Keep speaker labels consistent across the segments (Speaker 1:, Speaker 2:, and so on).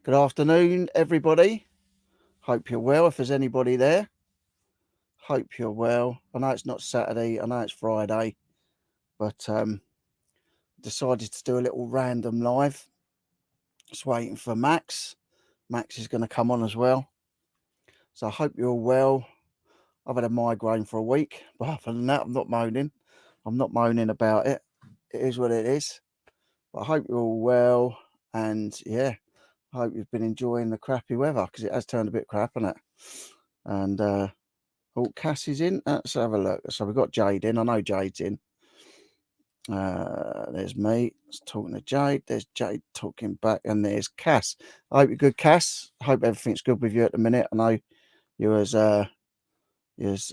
Speaker 1: Good afternoon, everybody. Hope you're well. If there's anybody there, hope you're well. I know it's not Saturday, I know it's Friday, but decided to do a little random live. Just waiting for Max. Max is going to come on as well. So I hope you're all well. I've had a migraine for a week, but other than that, I'm not moaning. I'm not moaning about it. It is what it is. But I hope you're all well, and yeah, I hope you've been enjoying the crappy weather because it has turned a bit crap, hasn't it? And oh, Cassie's in. Let's have a look. So we've got Jade in. I know Jade's in. There's me talking to Jade. There's Jade talking back, and there's Cass. I hope you're good, Cass. I hope everything's good with you at the minute. I know you was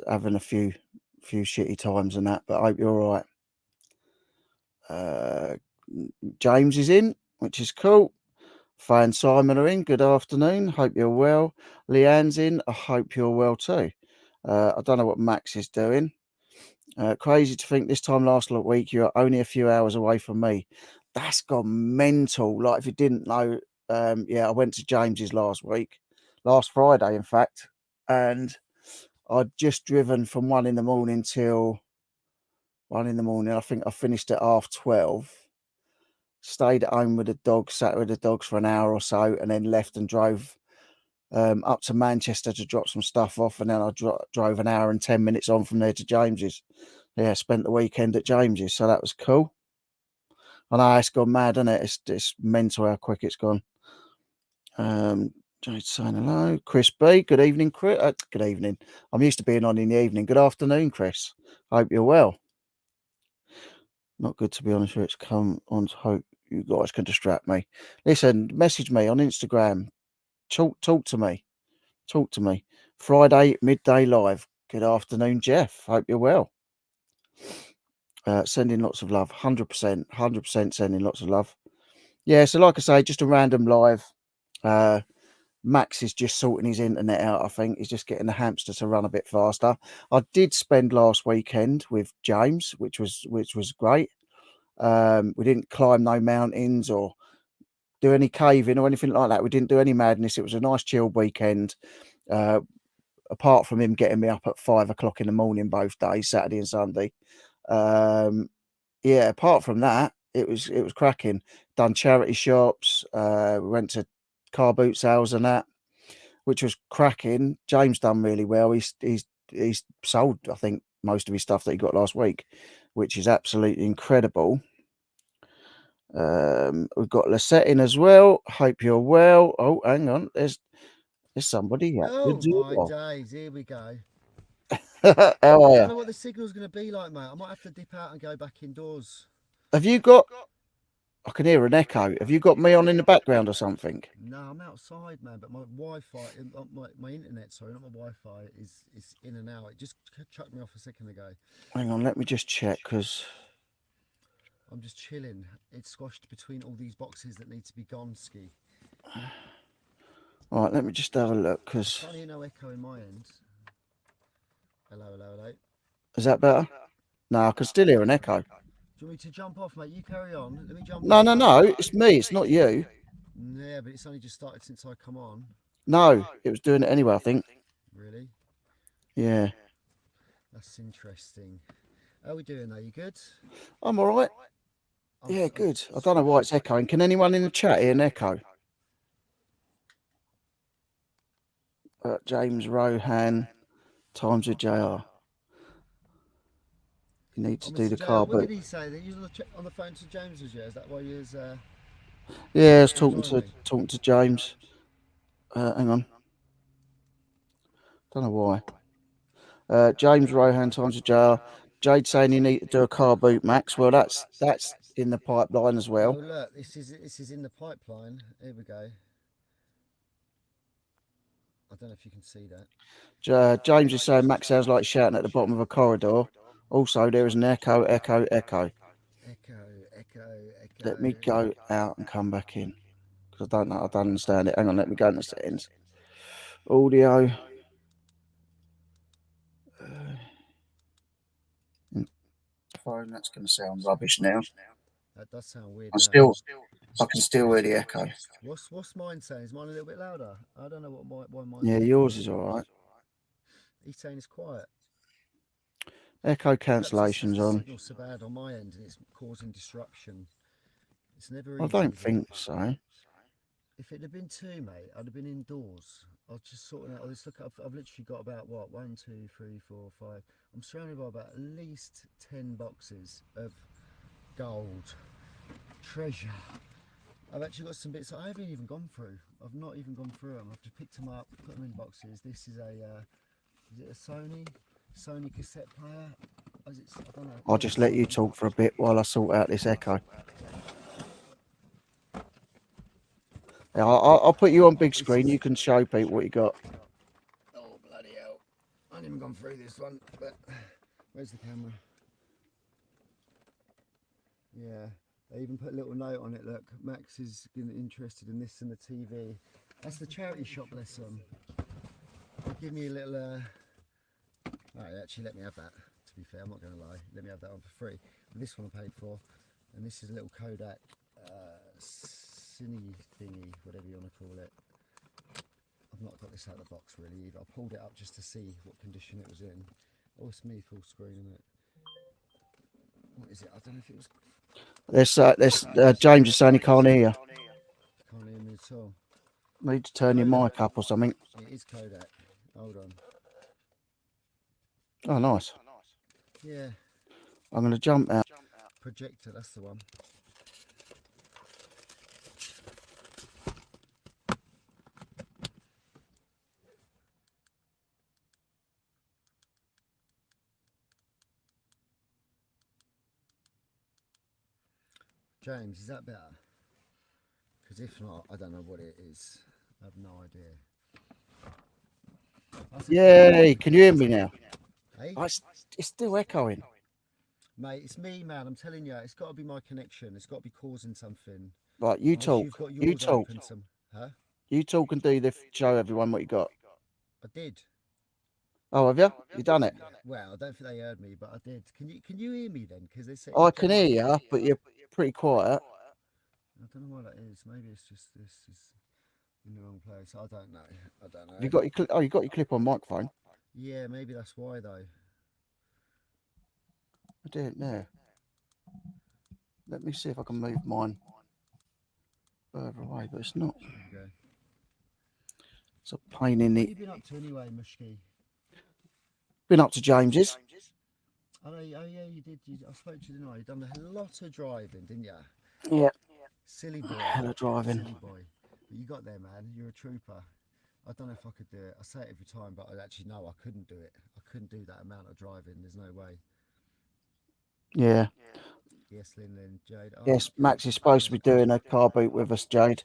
Speaker 1: having a few shitty times and that, but I hope you're all right. James is in, which is cool. Faye and Simon are in. Good afternoon. Hope you're well. Leanne's in. I hope you're well too. I don't know what Max is doing. Crazy to think this time last week you are only a few hours away from me. That's gone mental. Like, if you didn't know, yeah, I went to James's last Friday, in fact, and I'd just driven from 1 in the morning till 1 in the morning. I think I finished at 12:30. Stayed at home with the dogs, sat with the dogs for an hour or so, and then left and drove up to Manchester to drop some stuff off, and then I drove an hour and 10 minutes on from there to James's. Yeah, spent the weekend at James's, so that was cool. I know it's gone mad, isn't it? It's mental how quick it's gone. Jade saying hello. Chris B, good evening, Chris. Good evening. I'm used to being on in the evening. Good afternoon, Chris. Hope you're well. Not good, to be honest with you. It's come on to hope you guys can distract me. Listen, message me on Instagram. Talk to me. Talk to me. Friday, midday live. Good afternoon, Jeff. Hope you're well. Sending lots of love. 100% sending lots of love. Yeah, so like I say, just a random live. Max is just sorting his internet out, I think. He's just getting the hamster to run a bit faster. I did spend last weekend with James, which was great. We didn't climb no mountains or do any caving or anything like that. We didn't do any madness. It was a nice chilled weekend. Apart from him getting me up at 5 o'clock in the morning both days, Saturday and Sunday. Yeah, apart from that, it was cracking. Done charity shops. We went to car boot sales and that, which was cracking. James done really well. He's sold, I think, most of his stuff that he got last week, which is absolutely incredible. We've got Lisette in as well. Hope you're well. Oh, hang on. There's somebody at the
Speaker 2: Oh
Speaker 1: door.
Speaker 2: my days, here we go.
Speaker 1: How
Speaker 2: I
Speaker 1: are
Speaker 2: don't
Speaker 1: you?
Speaker 2: know what the signal's going to be like, mate. I might have to dip out and go back indoors.
Speaker 1: Have you got? I can hear an echo. Have you got me on in the background or something?
Speaker 2: No, I'm outside, man, but my Wi-Fi, my internet, sorry, not my Wi-Fi, is in and out. It just chucked me off a second ago.
Speaker 1: Hang on, let me just check because.
Speaker 2: I'm just chilling. It's squashed between all these boxes that need to be gone, ski.
Speaker 1: All right, let me just have a look because.
Speaker 2: Can't hear no echo in my end. Hello, hello, hello.
Speaker 1: Is that better? No, I can still hear an echo.
Speaker 2: Do you want me to jump off, mate? You carry on. Let me jump
Speaker 1: No,
Speaker 2: off.
Speaker 1: no, no. It's me. It's not you.
Speaker 2: Yeah, but it's only just started since I come on.
Speaker 1: No, it was doing it anyway, I think.
Speaker 2: Really?
Speaker 1: Yeah.
Speaker 2: That's interesting. How are we doing though? You good?
Speaker 1: I'm all right. Yeah,
Speaker 2: I've
Speaker 1: good. I don't know why it's echoing. Can anyone in the chat hear an echo? James Rohan, times with JR. You need to do
Speaker 2: Mr.
Speaker 1: the
Speaker 2: JR,
Speaker 1: car
Speaker 2: what did
Speaker 1: boot.
Speaker 2: he say? That you was on the phone to James, was you? Is that why you was
Speaker 1: Yeah, I was
Speaker 2: ignoring me?
Speaker 1: talking to James. Hang on. Don't know why. James Rohan, times with JR. Jade saying you need to do a car boot, Max. Well, that's in the pipeline as
Speaker 2: Oh
Speaker 1: well.
Speaker 2: look, this is in the pipeline. Here we go. I don't know if you can see that.
Speaker 1: James is saying Max sounds like shouting at the bottom of a corridor. Also, there is an echo, echo, echo.
Speaker 2: Echo, echo,
Speaker 1: Let
Speaker 2: echo.
Speaker 1: me go out and come back in because I don't know. I don't understand it. Hang on, let me go into settings. Audio. Phone. That's going to sound rubbish now.
Speaker 2: That does sound weird.
Speaker 1: I
Speaker 2: Now.
Speaker 1: can still hear the echo.
Speaker 2: What's mine saying? Is mine a little bit louder? I don't know why mine.
Speaker 1: Yeah, yours is all right.
Speaker 2: He's saying it's quiet.
Speaker 1: Echo
Speaker 2: Perhaps
Speaker 1: cancellation's
Speaker 2: the
Speaker 1: on.
Speaker 2: signal's so bad on my end and it's causing disruption. It's never
Speaker 1: I
Speaker 2: easy.
Speaker 1: don't
Speaker 2: is it?
Speaker 1: think so.
Speaker 2: If it had been 2, mate, I'd have been indoors. I was just sorting out. I've literally got about what 1, 2, 3, 4, 5. I'm surrounded by about at least 10 boxes of gold treasure. I've actually got some bits I haven't even gone through. I've not even gone through them. I've just picked them up, put them in boxes. This is is it a Sony cassette player? I don't know.
Speaker 1: I'll just let you talk for a bit while I sort out this echo. Yeah, I'll put you on big screen. You can show people what you got.
Speaker 2: Oh, bloody hell. I haven't even gone through this one, but where's the camera? Yeah, they even put a little note on it. Look, Max is interested in this and the TV. That's the charity shop, bless them. Give me a little... Alright, actually let me have that, to be fair, I'm not going to lie. Let me have that one for free. But this one I paid for. And this is a little Kodak Cine thingy, whatever you want to call it. I've not got this out of the box really either. I pulled it up just to see what condition it was in. Oh, it's me full screen, isn't it? What is it? I don't know if it was...
Speaker 1: There's James is saying he can't hear you.
Speaker 2: Can't hear me at all.
Speaker 1: Need to turn your mic up or something.
Speaker 2: It is Kodak. Hold on.
Speaker 1: Oh, nice.
Speaker 2: Yeah.
Speaker 1: I'm going to jump out.
Speaker 2: Projector, that's the one. James, is that better? Because if not, I don't know what it is. I have no idea.
Speaker 1: Yay! Can you hear me now?
Speaker 2: Hey?
Speaker 1: Oh, it's still echoing.
Speaker 2: Mate, it's me, man. I'm telling you, it's got to be my connection. It's got to be causing something.
Speaker 1: Right, you
Speaker 2: Unless
Speaker 1: talk.
Speaker 2: you've got
Speaker 1: You
Speaker 2: yours
Speaker 1: talk.
Speaker 2: open Huh?
Speaker 1: You talk and do the show everyone what you got.
Speaker 2: I did.
Speaker 1: Oh, have you? You done it?
Speaker 2: Well, I don't think they heard me, but I did. Can you hear me then? Because they say
Speaker 1: I can hear you, but you're pretty quiet.
Speaker 2: I don't know why that is. Maybe it's just this is in the wrong place. I don't know. I don't know.
Speaker 1: You got your you got your clip-on microphone.
Speaker 2: Yeah, maybe that's why though.
Speaker 1: I didn't know. Let me see if I can move mine further away, but it's not.
Speaker 2: Okay.
Speaker 1: It's a pain in
Speaker 2: What
Speaker 1: the.
Speaker 2: have you been up to anyway, Mushki?
Speaker 1: Been up to James's.
Speaker 2: Oh yeah, you did. I spoke to you tonight. You done a lot of driving, didn't you?
Speaker 1: Yeah.
Speaker 2: Silly boy.
Speaker 1: Hell of driving.
Speaker 2: Silly boy. But you got there, man. You're a trooper. I don't know if I could do it. I say it every time, but I actually know I couldn't do it. I couldn't do that amount of driving. There's no way.
Speaker 1: Yeah.
Speaker 2: Yes, Lynn and Jade. Oh,
Speaker 1: Yes, Max is supposed to be doing a car boot with us, Jade.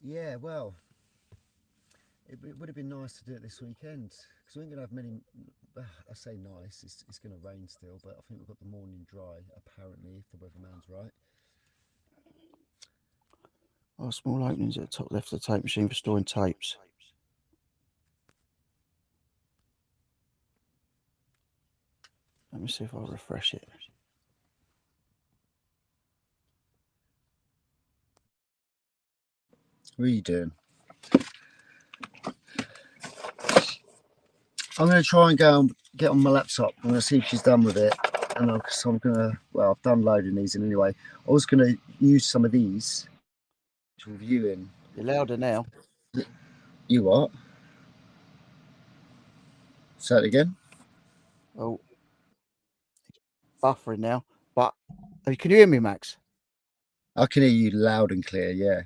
Speaker 2: Yeah, well, it would have been nice to do it this weekend because we ain't going to have many. I say nice, it's going to rain still, but I think we've got the morning dry, apparently, if the weatherman's right.
Speaker 1: Oh, small openings at the top left of the tape machine for storing tapes. Let me see if I refresh it.
Speaker 2: What are you doing? I'm going to try and go and get on my laptop. I'm going to see if she's done with it. And I'm going to, well, I've done loading these in anyway. I was going to use some of these to review in.
Speaker 1: You're louder now.
Speaker 2: You what? Say it again.
Speaker 1: Oh, it's buffering now. But can you hear me, Max?
Speaker 2: I can hear you loud and clear, yeah.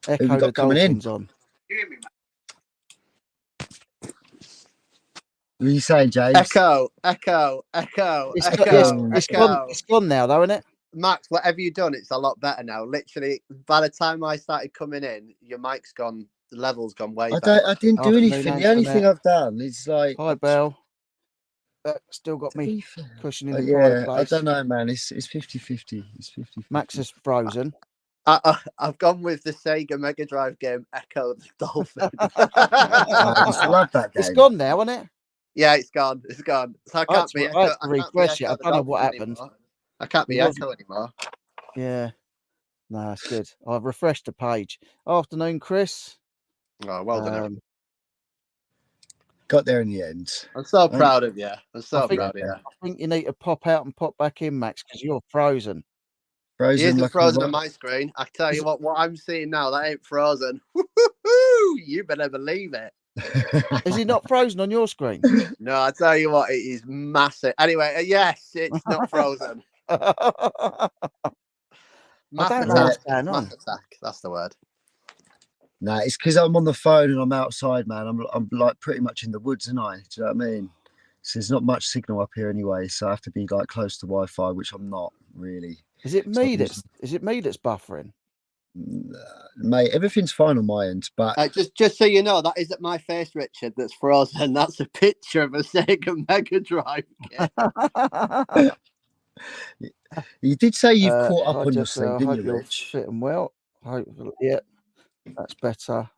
Speaker 1: Echo the Dolphins on.
Speaker 2: You hear me, Max? What are you saying, James?
Speaker 3: Echo.
Speaker 1: It's gone now, though, isn't it?
Speaker 3: Max, whatever you've done, it's a lot better now. Literally, by the time I started coming in, your mic's gone, the level's gone way back.
Speaker 2: I didn't do anything. The only thing I've done is like...
Speaker 1: Hi, Belle. Still got me cushioning the
Speaker 2: yeah,
Speaker 1: place.
Speaker 2: I don't know, man. It's 50-50. It's 50-50.
Speaker 1: Max is frozen.
Speaker 3: I've gone with the Sega Mega Drive game Echo the Dolphin.
Speaker 2: I used to love that game.
Speaker 1: It's gone now, isn't it?
Speaker 3: Yeah, it's gone. It's gone. So I can't be
Speaker 1: I had
Speaker 3: Echo.
Speaker 1: to
Speaker 3: I can't be
Speaker 1: refresh it. I
Speaker 3: Echo the
Speaker 1: don't know what
Speaker 3: Dolphin
Speaker 1: happened.
Speaker 3: anymore. I can't be
Speaker 1: It wasn't-
Speaker 3: Echo anymore.
Speaker 1: Yeah. No, it's good. I've refreshed the page. Afternoon, Chris.
Speaker 3: Oh, well done.
Speaker 1: Um,
Speaker 2: Got there in the end.
Speaker 3: I'm so proud of you. I'm so
Speaker 1: think-
Speaker 3: proud of you.
Speaker 1: I think you need to pop out and pop back in, Max, because you're frozen.
Speaker 3: He
Speaker 2: Frozen
Speaker 3: isn't
Speaker 2: like
Speaker 3: frozen
Speaker 2: a
Speaker 3: on my screen. I tell
Speaker 1: Is
Speaker 3: you
Speaker 1: it-
Speaker 3: what I'm seeing now, that ain't frozen. Woo-hoo-hoo! You better believe it.
Speaker 1: Is he not frozen on your screen?
Speaker 3: No, I tell you what, it is massive. Anyway, yes, it's not frozen.
Speaker 1: I
Speaker 3: Mass
Speaker 1: don't know
Speaker 2: Yeah.
Speaker 1: what's
Speaker 3: attack.
Speaker 1: going on.
Speaker 3: Mass attack. That's the word.
Speaker 2: Nah, it's because I'm on the phone and I'm outside, man. I'm like pretty much in the woods, and I. Do you know what I mean? So there's not much signal up here anyway, so I have to be like close to Wi-Fi, which I'm not really.
Speaker 1: Is it
Speaker 2: So
Speaker 1: me
Speaker 2: I'm
Speaker 1: that's buffering?
Speaker 2: Mate, everything's fine on my end, but
Speaker 3: Just so you know, that isn't my face, Richard, that's frozen. That's a picture of a Sega Mega Drive kit.
Speaker 2: you did say you've caught up
Speaker 1: I
Speaker 2: on your
Speaker 1: just
Speaker 2: sleep, didn't
Speaker 1: hope
Speaker 2: you,
Speaker 1: you're
Speaker 2: Rich?
Speaker 1: fit and well. Hopefully, yeah, that's better.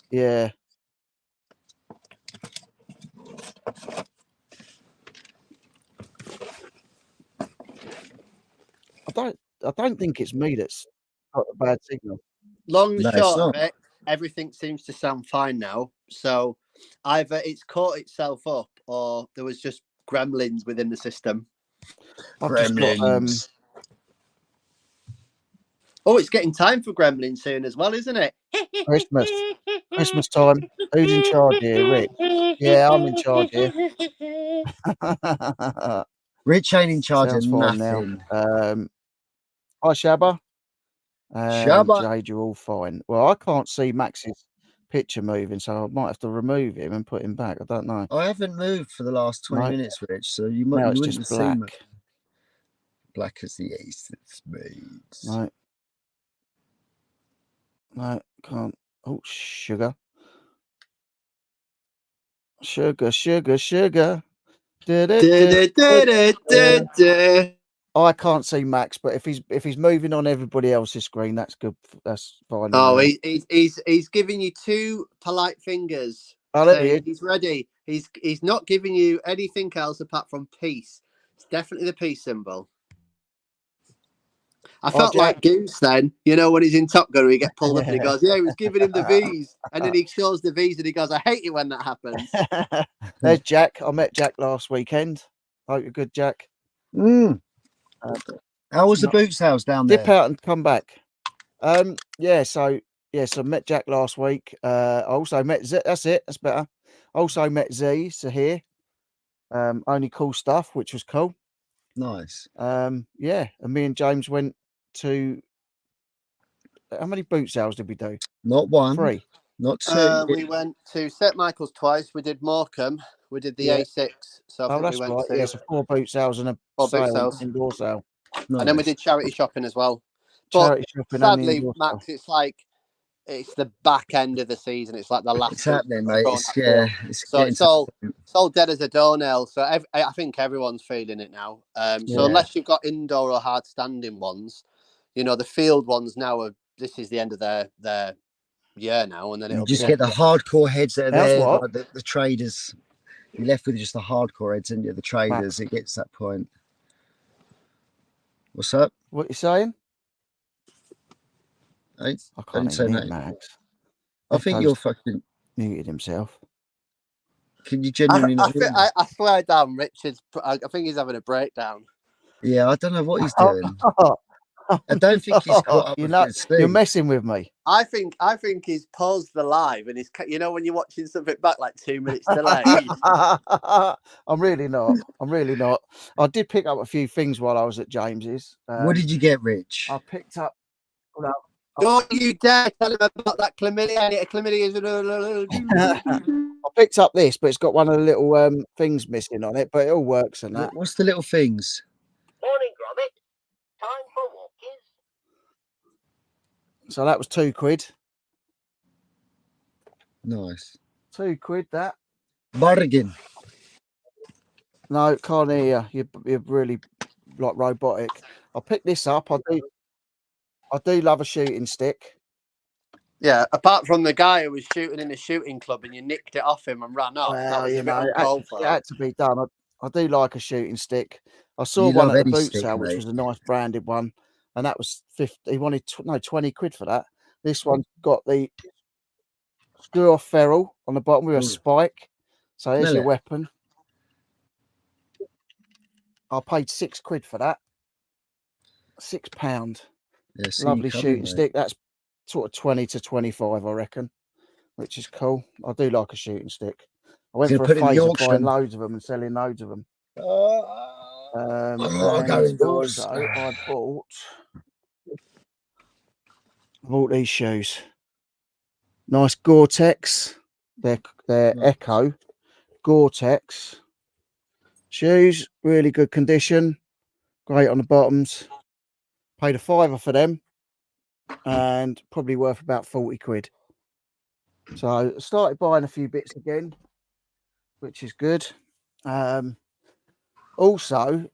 Speaker 1: Yeah. I don't think it's me that's got a bad signal.
Speaker 3: Long and
Speaker 2: No, it's
Speaker 3: short of
Speaker 2: not.
Speaker 3: it, everything seems to sound fine now. So either it's caught itself up or there was just gremlins within the system.
Speaker 1: I've just got
Speaker 2: Gremlins.
Speaker 3: Oh, it's getting time for gremlins soon as well, isn't it?
Speaker 1: Christmas time. Who's in charge here, Rick? Yeah, I'm in charge here.
Speaker 2: Rich ain't in charge
Speaker 1: Sounds
Speaker 2: of
Speaker 1: fine
Speaker 2: nothing.
Speaker 1: now. Hi, Shabba. And
Speaker 2: Shabba.
Speaker 1: Jade, you're all fine. Well, I can't see Max's picture moving, so I might have to remove him and put him back. I don't know.
Speaker 2: I haven't moved for the last 20
Speaker 1: No.
Speaker 2: minutes, Rich, so you
Speaker 1: Now
Speaker 2: might
Speaker 1: it's
Speaker 2: you wouldn't
Speaker 1: just
Speaker 2: have seen
Speaker 1: black.
Speaker 2: me. Black as the ace of spades.
Speaker 1: No. No, can't. Oh, sugar. Sugar, sugar, sugar. I can't see Max, but if he's moving on everybody else's screen, that's good. That's fine.
Speaker 3: Oh,
Speaker 1: with me.
Speaker 3: he's giving you two polite fingers.
Speaker 1: Oh, there he
Speaker 3: Saying
Speaker 1: is.
Speaker 3: he's ready. He's not giving you anything else apart from peace. It's definitely the peace symbol. I felt
Speaker 1: Jack.
Speaker 3: like Goose then, you know, when he's in Top Gun, he get pulled up and he goes, "Yeah, he was giving him the V's," and then he shows the V's and he goes, "I hate it when that happens."
Speaker 1: There's Jack. I met Jack last weekend. Hope you're good, Jack.
Speaker 2: How was the boots house down
Speaker 1: Dip
Speaker 2: there?
Speaker 1: out and come back. So met Jack last week. I also met Z. That's it. That's better. Also met Z. Sahir. Only cool stuff, which was cool.
Speaker 2: Nice.
Speaker 1: And me and James went to. How many boot sales did we do?
Speaker 2: Not one.
Speaker 1: 3.
Speaker 2: Not two.
Speaker 3: We went to St Michael's twice. We did Morecambe. We did the
Speaker 1: Yeah.
Speaker 3: A6. So I think
Speaker 1: that's
Speaker 3: we went
Speaker 1: right.
Speaker 3: to
Speaker 1: Yeah, so 4 boot sales and a
Speaker 3: 4 boot
Speaker 1: sale,
Speaker 3: sales.
Speaker 1: indoor sale.
Speaker 2: Nice.
Speaker 3: And then we did charity shopping as well. But
Speaker 1: Charity shopping and the
Speaker 3: sadly,
Speaker 1: indoor
Speaker 3: Max,
Speaker 1: sale.
Speaker 3: it's the back end of the season. It's like the last.
Speaker 2: It's happening, mate. It's
Speaker 3: So
Speaker 2: getting
Speaker 3: it's all dead as a doornail. So I think everyone's feeling it now. So unless you've got indoor or hard standing ones, you know, the field ones now this is the end of their year now, and then it'll
Speaker 2: just get the hardcore heads that are
Speaker 1: That's
Speaker 2: there,
Speaker 1: what?
Speaker 2: like the traders. You're left with just the hardcore heads, and the traders. It gets to that point. What's up?
Speaker 1: What you saying?
Speaker 2: I
Speaker 1: I can't
Speaker 2: say
Speaker 1: even hear
Speaker 2: that.
Speaker 1: Max.
Speaker 2: I think you're fucking
Speaker 1: muted himself.
Speaker 2: Can you genuinely not hear me?
Speaker 3: I swear down, Richard's. I think he's having a breakdown.
Speaker 2: Yeah, I don't know what he's doing. I don't think he's caught up with his
Speaker 1: You're messing with me.
Speaker 3: I think he's paused the live and he's, you know, when you're watching something back like 2 minutes delayed.
Speaker 1: I'm really not. I did pick up a few things while I was at James's.
Speaker 2: What did you get, Rich?
Speaker 1: I picked up.
Speaker 3: Don't you dare tell him about that chlamydia.
Speaker 1: I picked up this, but it's got one of the little things missing on it, but it all works and that.
Speaker 2: What's the little things?
Speaker 4: Morning, Gromit. Time for walkies.
Speaker 1: So that was £2.
Speaker 2: Nice.
Speaker 1: £2 that.
Speaker 2: Bargain.
Speaker 1: No, can't hear you. You're really like robotic. I picked this up. I do love a shooting stick.
Speaker 3: Yeah, apart from the guy who was shooting in a shooting club and you nicked it off him and ran off. That
Speaker 1: Well,
Speaker 3: was a
Speaker 1: you
Speaker 3: bit
Speaker 1: know,
Speaker 3: uncalled
Speaker 1: it
Speaker 3: for.
Speaker 1: had to be done. I do like a shooting stick. I saw
Speaker 2: You
Speaker 1: one
Speaker 2: love
Speaker 1: at the
Speaker 2: any
Speaker 1: boot
Speaker 2: stick,
Speaker 1: sale, which
Speaker 2: mate.
Speaker 1: was a nice branded one, and that was 50. He wanted 20 quid for that. This one's got the screw off ferrule on the bottom with a
Speaker 2: Ooh.
Speaker 1: spike. So there's
Speaker 2: Smell
Speaker 1: your
Speaker 2: it.
Speaker 1: weapon. I paid 6 quid for that. £6.
Speaker 2: Yeah, see
Speaker 1: Lovely
Speaker 2: you coming,
Speaker 1: shooting
Speaker 2: mate.
Speaker 1: stick. That's sort of 20 to 25, I reckon, which is cool. I do like a shooting stick. I went
Speaker 2: Gonna
Speaker 1: for a
Speaker 2: put in the
Speaker 1: phase of
Speaker 2: auction.
Speaker 1: buying loads of them and selling loads of them.
Speaker 2: I'll
Speaker 1: And
Speaker 2: go indoors.
Speaker 1: also I bought these shoes. Nice Gore-Tex. They're
Speaker 2: Nice.
Speaker 1: Echo Gore-Tex shoes. Really good condition. Great on the bottoms. Paid a £5 for them, and probably worth about 40 quid. So I started buying a few bits again, which is good. Also,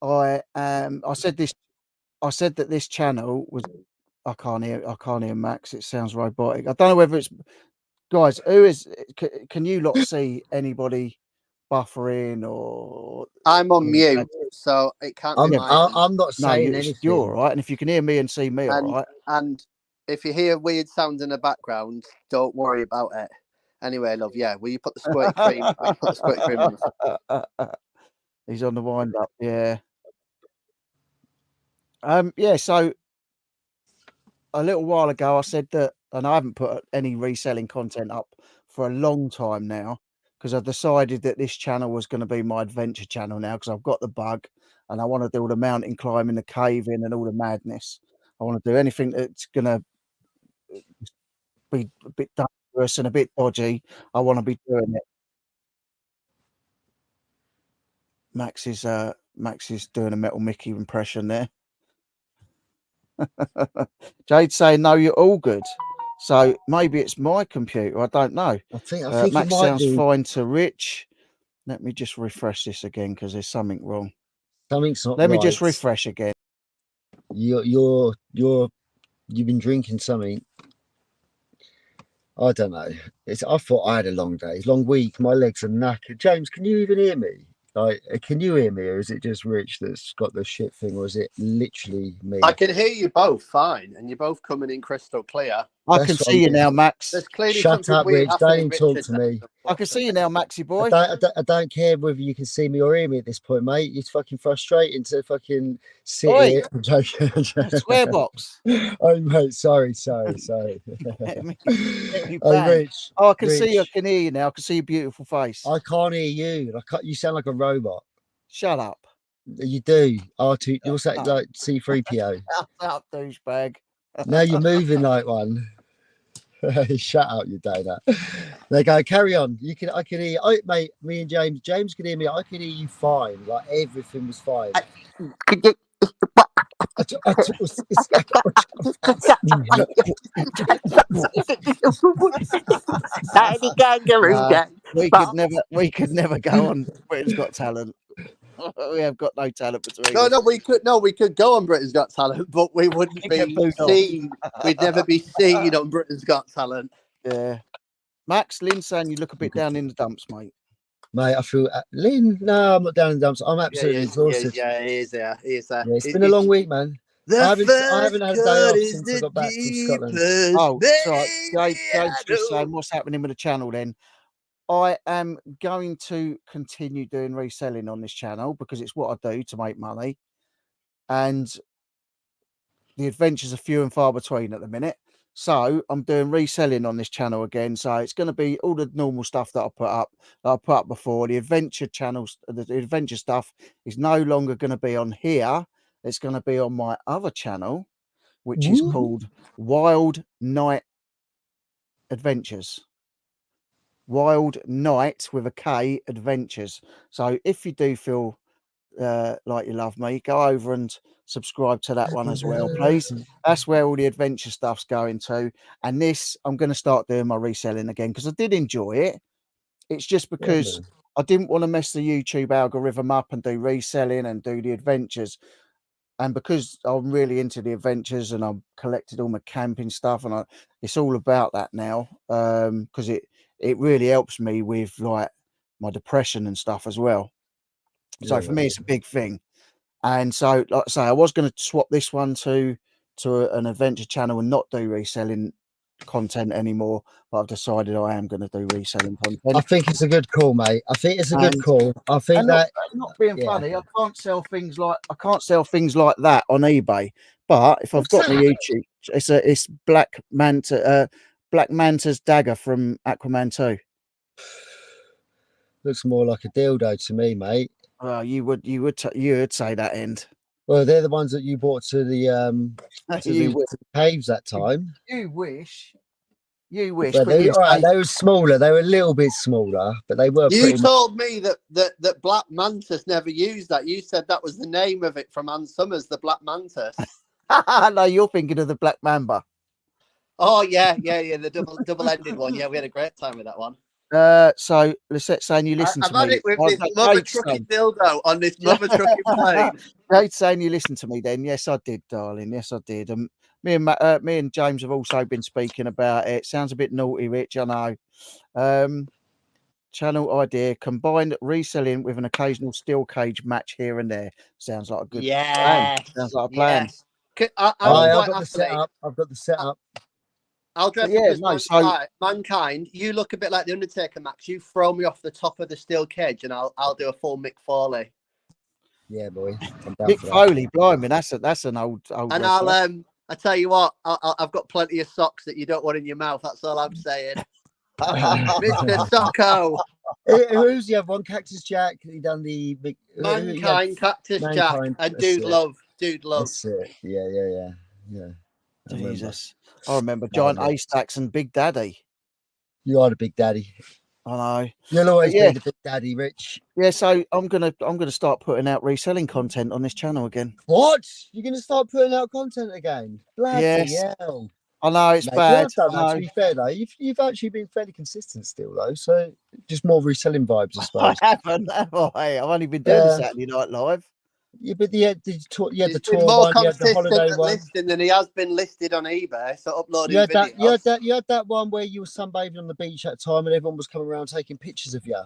Speaker 1: I said that this channel was. I can't hear Max. It sounds robotic. I don't know whether it's guys. Who is? Can you lot see anybody buffering or?
Speaker 3: I'm on mute, so it can't be mine.
Speaker 2: I'm not saying anything.
Speaker 1: You're all right. And if you can hear me and see me, all right.
Speaker 3: And if you hear weird sounds in the background, don't worry about it. Anyway, love, yeah. Will you put the squirt cream? On?
Speaker 1: He's on the wind up, yeah. Yeah. So a little while ago, I said that, and I haven't put any reselling content up for a long time now, because I decided that this channel was going to be my adventure channel now, because I've got the bug and I want to do all the mountain climbing, the caving, and all the madness. I want to do anything that's going to be a bit dangerous and a bit dodgy. I want to be doing it. Max is doing a Metal Mickey impression there. Jade's saying no, you're all good. So maybe it's my computer. I don't know.
Speaker 2: I think
Speaker 1: Max
Speaker 2: it might
Speaker 1: sounds
Speaker 2: be.
Speaker 1: fine to Rich. Let me just refresh this again because there's something wrong.
Speaker 2: Something's not
Speaker 1: Let
Speaker 2: right.
Speaker 1: me just refresh again.
Speaker 2: You've been drinking something. I don't know. I thought I had a long day, long week. My legs are knackered. James, can you even hear me? Like, can you hear me, or is it just Rich that's got the shit thing, or is it literally me?
Speaker 3: I can hear you both fine, and you're both coming in crystal clear.
Speaker 1: I can see you now, Max.
Speaker 3: There's clearly
Speaker 2: Shut
Speaker 3: something
Speaker 2: up,
Speaker 3: weird
Speaker 2: Rich. Don't
Speaker 3: happening,
Speaker 2: even talk
Speaker 3: Richard.
Speaker 2: to me.
Speaker 1: I can see you now, Maxie boy.
Speaker 2: I don't care whether you can see me or hear me at this point, mate. It's fucking frustrating to fucking sit
Speaker 1: Oi.
Speaker 2: here. I'm joking.
Speaker 1: Square box.
Speaker 2: Oh, mate, sorry. Oh, Rich.
Speaker 1: Oh, I can
Speaker 2: Rich,
Speaker 1: see you. I can hear you now. I can see your beautiful face.
Speaker 2: I can't hear you. You sound like a robot.
Speaker 1: Shut up.
Speaker 2: You do. R2. You're like C3PO.
Speaker 1: Shut up, douchebag.
Speaker 2: Now you're moving like one. Shut up, you donut. They go, carry on. I can hear you. Mate, me and James. James can hear me. I can hear you fine. Like everything was fine.
Speaker 1: We could never go on Britain's Got Talent. We have got no talent between us.
Speaker 3: We could go on Britain's Got Talent, but we wouldn't be seen. We'd never be seen on Britain's Got Talent.
Speaker 1: Yeah. Max, Lynn's saying you look a bit down in the dumps, mate.
Speaker 2: Mate, I feel Lynn. No, I'm not down in the dumps. I'm absolutely exhausted.
Speaker 3: Yeah, he is there.
Speaker 2: Yeah, it's been a long week, man. I haven't had a day off since I got back from Scotland.
Speaker 1: Oh, sorry. James just saying what's happening with the channel then. I am going to continue doing reselling on this channel because it's what I do to make money. And the adventures are few and far between at the minute. So I'm doing reselling on this channel again. So it's going to be all the normal stuff that I put up before. The adventure channels, the adventure stuff is no longer going to be on here. It's going to be on my other channel, which is called Wild Night Adventures. Wild Night with a K Adventures. So if you do feel like you love me, go over and subscribe to that one as well, please. That's where all the adventure stuff's going to. And this, I'm going to start doing my reselling again because I did enjoy it. It's just because I didn't want to mess the YouTube algorithm up and do reselling and do the adventures. and because I'm really into the adventures and I've collected all my camping stuff, and it's all about that now, because it really helps me with like my depression and stuff as well. So for me, it's a big thing. And so, like I say, I was going to swap this one to an adventure channel and not do reselling content anymore, but I've decided I am going to do reselling
Speaker 2: I
Speaker 1: content.
Speaker 2: think it's a good call, mate. I think it's a good call. I think
Speaker 1: And
Speaker 2: that
Speaker 1: not being
Speaker 2: yeah.
Speaker 1: funny, I can't sell things like that on eBay. But if I've
Speaker 2: What's
Speaker 1: got my
Speaker 2: that?
Speaker 1: YouTube, it's Black Manta's dagger from Aquaman 2.
Speaker 2: Looks more like a dildo to me, mate.
Speaker 1: Well, you would say that end.
Speaker 2: Well, they're the ones that you brought to the
Speaker 1: You
Speaker 2: to the caves that time.
Speaker 1: You wish. You wish.
Speaker 2: Well,
Speaker 1: but you say-
Speaker 2: they were smaller. They were a little bit smaller, but they were
Speaker 3: You
Speaker 2: pretty much.
Speaker 3: told me that Black Mantis never used that. You said that was the name of it from Ann Summers, the Black Mantis.
Speaker 1: No, you're thinking of the Black Mamba.
Speaker 3: Oh yeah, the double-ended one. Yeah, we had a great time with that one.
Speaker 1: So Lisette's saying you listen
Speaker 3: I've
Speaker 1: to
Speaker 3: had
Speaker 1: me.
Speaker 3: it with
Speaker 1: Oh,
Speaker 3: this
Speaker 1: that-
Speaker 3: mother
Speaker 1: Jade's
Speaker 3: trucking
Speaker 1: saying-
Speaker 3: dildo on this mother trucking plane.
Speaker 1: Jade's saying you listen to me then. Yes, I did, darling. Yes, I did. And me and James have also been speaking about it. Sounds a bit naughty, Rich, I know. Channel idea: combined reselling with an occasional steel cage match here and there. Sounds like a good plan. Sounds like a plan.
Speaker 3: Yes.
Speaker 2: I've got the setup. I've got the setup.
Speaker 3: I'll dress
Speaker 1: Yeah,
Speaker 3: up as mankind. You look a bit like the Undertaker, Max. You throw me off the top of the steel cage, and I'll do a full Mick Foley.
Speaker 2: Yeah, boy. I'm down
Speaker 1: Mick
Speaker 2: for that.
Speaker 1: Foley, blimey, that's an old.
Speaker 3: And
Speaker 1: wrestler.
Speaker 3: I tell you what, I've got plenty of socks that you don't want in your mouth. That's all I'm saying. Mr. Socko.
Speaker 2: Who's the other one? Cactus Jack. He done the big
Speaker 3: Mankind, Cactus
Speaker 2: Mankind,
Speaker 3: Jack, and
Speaker 2: that's
Speaker 3: Dude
Speaker 2: it.
Speaker 3: Love. Dude Love.
Speaker 2: That's it. Yeah. I remember.
Speaker 1: Jesus, I remember Giant
Speaker 2: yeah.
Speaker 1: Haystacks and Big Daddy.
Speaker 2: You are the big daddy.
Speaker 1: I know.
Speaker 2: You'll always
Speaker 1: yeah.
Speaker 2: be the big daddy, Rich.
Speaker 1: Yeah, so I'm gonna start putting out reselling content on this channel again.
Speaker 2: What? You're gonna start putting out content again? Bloody
Speaker 1: Yes.
Speaker 2: hell.
Speaker 1: I know it's
Speaker 2: Mate,
Speaker 1: bad.
Speaker 2: You have done
Speaker 1: I
Speaker 2: that,
Speaker 1: know.
Speaker 2: to be fair though. You've actually been fairly consistent still though, so just more reselling vibes, I
Speaker 1: I
Speaker 2: suppose.
Speaker 1: haven't, have I? I've only been doing the Saturday Night Live.
Speaker 2: Yeah, but you had the tour
Speaker 3: He's been
Speaker 2: one,
Speaker 3: more
Speaker 2: you had the
Speaker 3: consistent
Speaker 2: holiday
Speaker 3: at
Speaker 2: one.
Speaker 3: listing than he has been listed on eBay. So uploading
Speaker 2: You had
Speaker 3: videos.
Speaker 2: you had that one where you were sunbathing on the beach at the time and everyone was coming around taking pictures of you.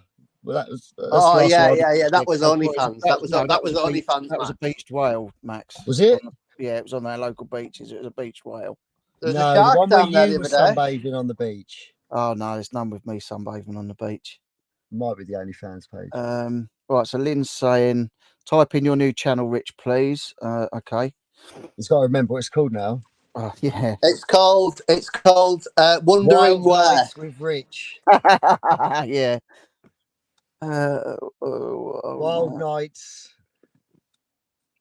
Speaker 2: Well, that's the
Speaker 3: Oh
Speaker 2: last
Speaker 3: yeah,
Speaker 2: one I
Speaker 3: yeah. That was
Speaker 1: That
Speaker 3: OnlyFans. That was OnlyFans.
Speaker 1: That was a beached whale, Max.
Speaker 2: Was it?
Speaker 1: Yeah, it was on their local beaches. It was a beach whale.
Speaker 3: There was
Speaker 2: No,
Speaker 3: a
Speaker 2: the
Speaker 3: shark
Speaker 2: one where
Speaker 3: down there
Speaker 2: you
Speaker 3: the
Speaker 2: were
Speaker 3: other day.
Speaker 2: sunbathing on the beach.
Speaker 1: Oh no, there's none with me sunbathing on the beach.
Speaker 2: Might be the OnlyFans page.
Speaker 1: Right, so Lynn's saying, type in your new channel, Rich, please. Okay.
Speaker 2: He's got to remember what it's called now.
Speaker 1: Yeah.
Speaker 3: It's called Wondering
Speaker 2: Wild
Speaker 3: Where.
Speaker 2: Nights with Rich.
Speaker 1: Yeah.
Speaker 2: Wild Nights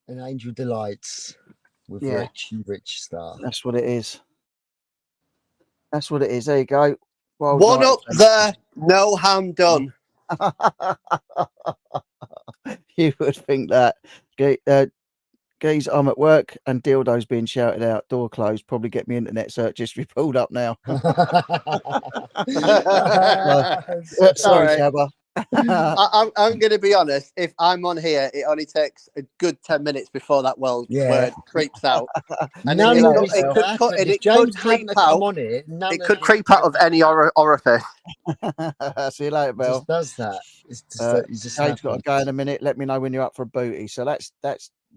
Speaker 2: and Angel Delights with
Speaker 1: Yeah.
Speaker 2: Rich Star.
Speaker 1: That's what it is. That's what it is. There you go. Wild
Speaker 3: One
Speaker 1: Nights.
Speaker 3: up there, no harm done.
Speaker 1: You would think that. Geez, I'm at work and dildos being shouted out, door closed, probably get me internet search history pulled up now. Sorry,
Speaker 3: Alright.
Speaker 1: Shabba.
Speaker 3: I'm going to be honest. If I'm on here, it only takes a good 10 minutes before that word creeps out. And
Speaker 2: None
Speaker 3: it
Speaker 2: of
Speaker 3: could-
Speaker 2: this
Speaker 3: it
Speaker 2: will
Speaker 3: could
Speaker 2: happen.
Speaker 3: cut-
Speaker 2: If
Speaker 3: it
Speaker 2: James
Speaker 3: could creep
Speaker 2: hadn't have come
Speaker 3: out.
Speaker 2: on it, none
Speaker 3: It
Speaker 2: of
Speaker 3: could
Speaker 2: this
Speaker 3: creep out of any orifice.
Speaker 1: See you later, Bill.
Speaker 2: just does that. It's just, he's just
Speaker 1: Jade's got to
Speaker 2: happens.
Speaker 1: go in a minute. Let me know when you're up for a booty. So that's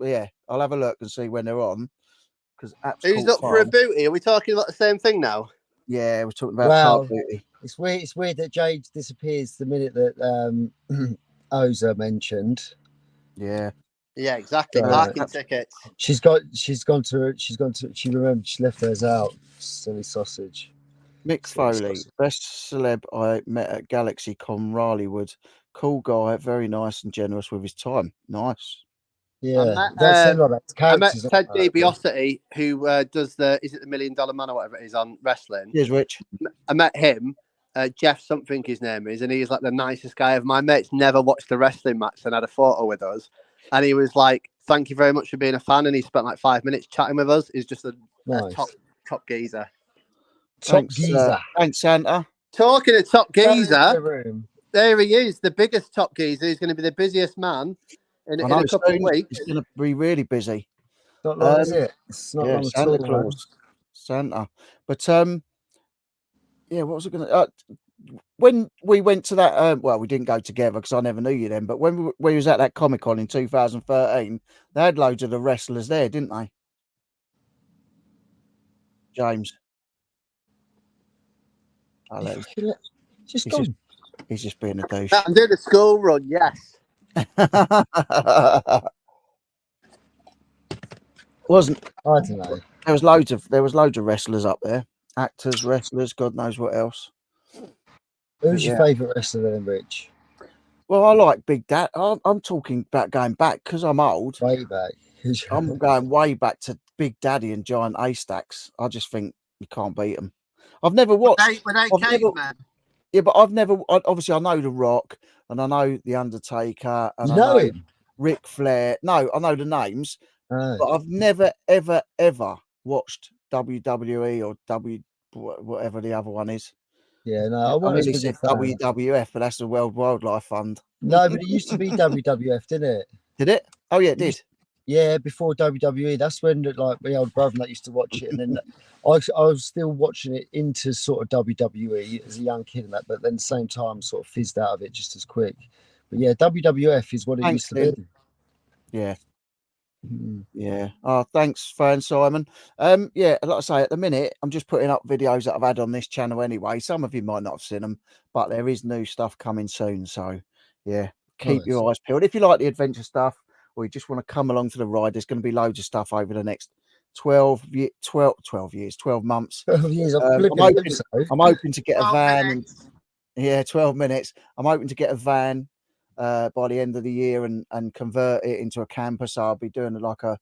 Speaker 1: yeah. I'll have a look and see when they're on. Because
Speaker 3: Who's up for a booty? Are we talking about the same thing now?
Speaker 1: Yeah, we're talking about
Speaker 2: Well,
Speaker 1: car booty.
Speaker 2: It's weird that Jade disappears the minute that Oza mentioned.
Speaker 1: Yeah.
Speaker 3: Yeah, exactly.
Speaker 2: Yeah.
Speaker 3: Parking tickets.
Speaker 2: She remembered she left hers out. Silly sausage.
Speaker 1: Mick Foley, best celeb I met at Galaxy Con Raleighwood. Cool guy, very nice and generous with his time. Nice.
Speaker 2: Yeah, that's similar to
Speaker 3: I met
Speaker 2: characters.
Speaker 3: Ted DiBiase, who does the $1 Million Man or whatever it is on wrestling.
Speaker 1: Cheers, Rich.
Speaker 3: I met him, Jeff something his name is, and he's like the nicest guy of my mates. Never watched the wrestling match and had a photo with us, and he was like, "Thank you very much for being a fan." And he spent like 5 minutes chatting with us. He's just a top geezer.
Speaker 1: Thanks, Santa.
Speaker 3: Talking of top
Speaker 2: The
Speaker 3: geezer,
Speaker 2: room.
Speaker 3: there he is, the biggest top geezer. He's going to be the busiest man in a couple of weeks.
Speaker 1: He's going to be really busy.
Speaker 2: Not long, is it? It's not
Speaker 1: Yeah,
Speaker 2: long at
Speaker 1: Santa
Speaker 2: all, man.
Speaker 1: Claus, Santa. But yeah, what was I going to? When we went to that, well, we didn't go together because I never knew you then. But when we was at that Comic Con in 2013, they had loads of the wrestlers there, didn't they? James. Oh,
Speaker 2: He
Speaker 1: he's,
Speaker 2: fucking just
Speaker 1: he's
Speaker 2: gone.
Speaker 1: just he's just being a douche.
Speaker 3: I'm doing a school run, yes.
Speaker 1: Wasn't
Speaker 2: I don't know.
Speaker 1: there was loads of wrestlers up there, actors, wrestlers, God knows what else.
Speaker 2: Who's your
Speaker 1: yeah.
Speaker 2: favourite wrestler then, Rich?
Speaker 1: Well, I like Big Dad. I'm talking about going back because I'm old.
Speaker 2: Way back.
Speaker 1: I'm going way back to Big Daddy and Giant A-Stacks. I just think you can't beat them. I've never watched.
Speaker 3: Were they
Speaker 1: I've never-
Speaker 3: cavemen?
Speaker 1: Yeah, but I've never. Obviously, I know The Rock and I know The Undertaker and
Speaker 2: You
Speaker 1: I
Speaker 2: know
Speaker 1: know
Speaker 2: him?
Speaker 1: Ric Flair. No, I know the names,
Speaker 2: Oh.
Speaker 1: but I've never, ever, ever watched WWE or whatever the other one is.
Speaker 2: Yeah, no,
Speaker 1: I
Speaker 2: I was
Speaker 1: nearly
Speaker 2: a
Speaker 1: said
Speaker 2: big fan.
Speaker 1: WWF, but that's the World Wildlife Fund.
Speaker 2: No, but it used to be WWF, didn't it?
Speaker 1: Did it? Oh yeah, it
Speaker 2: It
Speaker 1: did.
Speaker 2: used- Yeah, before WWE. That's when like my old brother and that used to watch it, and then I was still watching it into sort of WWE as a young kid and that, but then at the same time sort of fizzed out of it just as quick. But yeah, WWF is what it
Speaker 1: Thanks,
Speaker 2: used to
Speaker 1: Tim.
Speaker 2: be.
Speaker 1: Yeah.
Speaker 2: Mm.
Speaker 1: Yeah. Oh, thanks, fan Simon. Yeah, like I say, at the minute, I'm just putting up videos that I've had on this channel anyway. Some of you might not have seen them, but there is new stuff coming soon. So, yeah, keep
Speaker 2: Nice.
Speaker 1: your eyes peeled. If you like the adventure stuff or you just want to come along for the ride, there's going to be loads of stuff over the next 12 years, 12 months.
Speaker 2: 12 years.
Speaker 1: I'm hoping to get a
Speaker 3: 12
Speaker 1: van.
Speaker 3: minutes.
Speaker 1: Yeah, 12 minutes. I'm hoping to get a van by the end of the year and convert it into a camper. So I'll be doing like a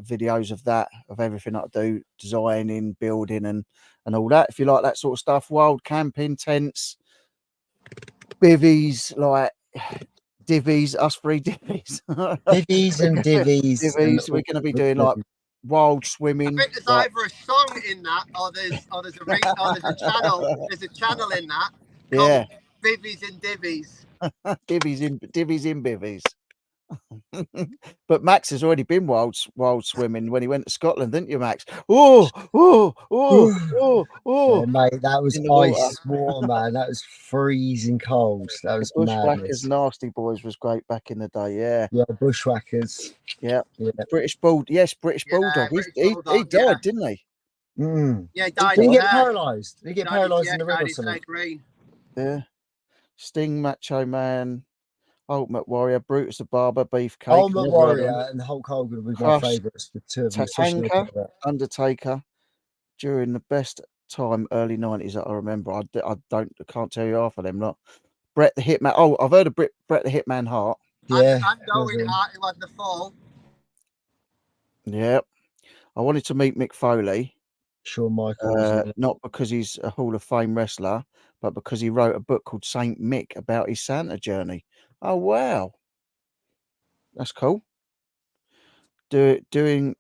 Speaker 1: videos of that, of everything I do, designing, building, and all that. If you like that sort of stuff, wild camping, tents, bivvies, like divvies, us three divvies.
Speaker 2: Divvies and divvies.
Speaker 1: Divvies. We're going to be doing like wild swimming.
Speaker 3: I think there's
Speaker 1: like,
Speaker 3: either a song in that, or there's a channel. There's a channel in that.
Speaker 1: yeah,
Speaker 3: Bivvies and divvies.
Speaker 1: divvies in bivvies. But Max has already been wild swimming when he went to Scotland, didn't you, Max? Oh,
Speaker 2: Yeah, mate, that was
Speaker 1: in the water.
Speaker 2: ice water, man. That was freezing cold. That was
Speaker 1: Bushwhackers,
Speaker 2: madness.
Speaker 1: Nasty Boys was great back in the day. Yeah,
Speaker 2: Yeah, bushwhackers.
Speaker 1: yeah.
Speaker 2: Yeah.
Speaker 1: British Bulldog. Yes, British
Speaker 3: Yeah,
Speaker 1: Bulldog.
Speaker 3: British
Speaker 1: he
Speaker 3: Bulldog,
Speaker 1: died,
Speaker 3: yeah.
Speaker 1: didn't he?
Speaker 2: Mm.
Speaker 3: Yeah, died.
Speaker 2: Did he get
Speaker 3: yeah.
Speaker 2: paralysed? Did he get paralysed in the ring or
Speaker 3: died
Speaker 2: something?
Speaker 3: in Green.
Speaker 1: Yeah. Sting, Macho Man, Ultimate Warrior, Brutus the Barber, Beefcake,
Speaker 2: Ultimate
Speaker 1: never heard of him.
Speaker 2: Warrior and Hulk Hogan were my
Speaker 1: Crush,
Speaker 2: favourites. The two of them, especially
Speaker 1: Tatanka,
Speaker 2: after that.
Speaker 1: Undertaker, during the best time, early 90s that I remember. I can't tell you half of them. Not Bret the Hitman. Oh, I've heard of Bret the Hitman Hart.
Speaker 2: Yeah.
Speaker 3: I'm going Hart who had the fall.
Speaker 1: Yeah. I wanted to meet Mick Foley.
Speaker 2: Shawn Michaels.
Speaker 1: Not because he's a Hall of Fame wrestler, but because he wrote a book called Saint Mick about his Santa journey. Oh wow, that's cool. Doing
Speaker 3: Doink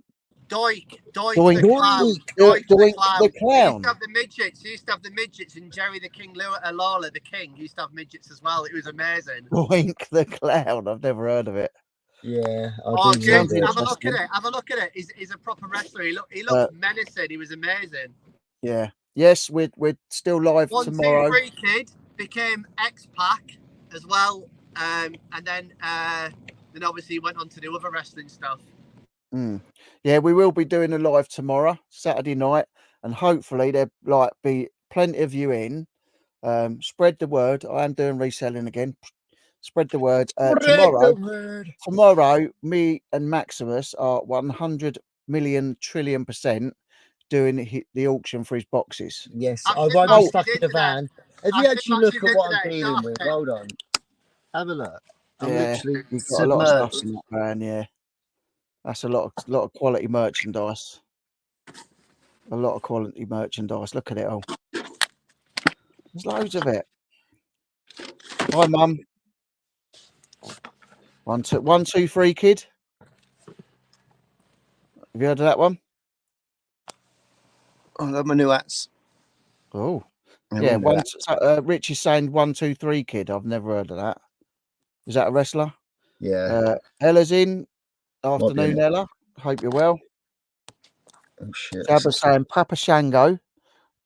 Speaker 1: Doink
Speaker 3: the clown.
Speaker 1: Doink
Speaker 3: the
Speaker 1: the
Speaker 3: clown.
Speaker 1: clown.
Speaker 3: He used to have the midgets. He used to have the midgets, and Jerry the King Lawler the King used to have midgets as well. It was amazing.
Speaker 1: Doink the clown. I've never heard of it.
Speaker 2: Yeah.
Speaker 3: Oh,
Speaker 2: do
Speaker 3: James,
Speaker 2: remember
Speaker 3: have a
Speaker 2: it.
Speaker 3: look at it. Have a look at it. He's a proper wrestler. He looked menacing. He was amazing.
Speaker 1: Yeah. Yes, we're still live
Speaker 3: 1,
Speaker 1: tomorrow.
Speaker 3: 2, 3 Kid became X-Pac as well, and then obviously he went on to do other wrestling stuff.
Speaker 1: Yeah, we will be doing a live tomorrow, Saturday night, and hopefully there'll be plenty of you in. Spread the word. I am doing reselling again. Spread the word. Tomorrow, me and Maximus are 100 million trillion % doing the auction for his boxes.
Speaker 2: Yes,
Speaker 3: I've
Speaker 2: I
Speaker 3: seen
Speaker 2: won't be
Speaker 3: Max's
Speaker 2: stuck in the
Speaker 3: internet.
Speaker 2: van. If
Speaker 3: I've
Speaker 2: you
Speaker 3: seen
Speaker 2: actually look
Speaker 3: Max's
Speaker 2: at what I'm
Speaker 3: internet,
Speaker 2: dealing
Speaker 3: it's
Speaker 2: with,
Speaker 3: awesome.
Speaker 2: hold on. Have a look. I'm
Speaker 1: Yeah,
Speaker 2: literally
Speaker 1: we've got a lot of stuff
Speaker 2: submerged.
Speaker 1: in that van. Yeah, that's a lot of quality merchandise. A lot of quality merchandise. Look at it all. There's loads of it. Hi, Mum. 1, 2, 3 Kid. Have you heard of that one?
Speaker 2: I love my new hats.
Speaker 1: Oh,
Speaker 2: I
Speaker 1: yeah.
Speaker 2: remember
Speaker 1: Rich is saying 1, 2, 3 Kid. I've never heard of that. Is that a wrestler?
Speaker 2: Yeah.
Speaker 1: Ella's in.
Speaker 2: Might be
Speaker 1: Afternoon,
Speaker 2: it.
Speaker 1: Ella. Hope you're well.
Speaker 2: Oh shit.
Speaker 1: Jabba saying Papa Shango,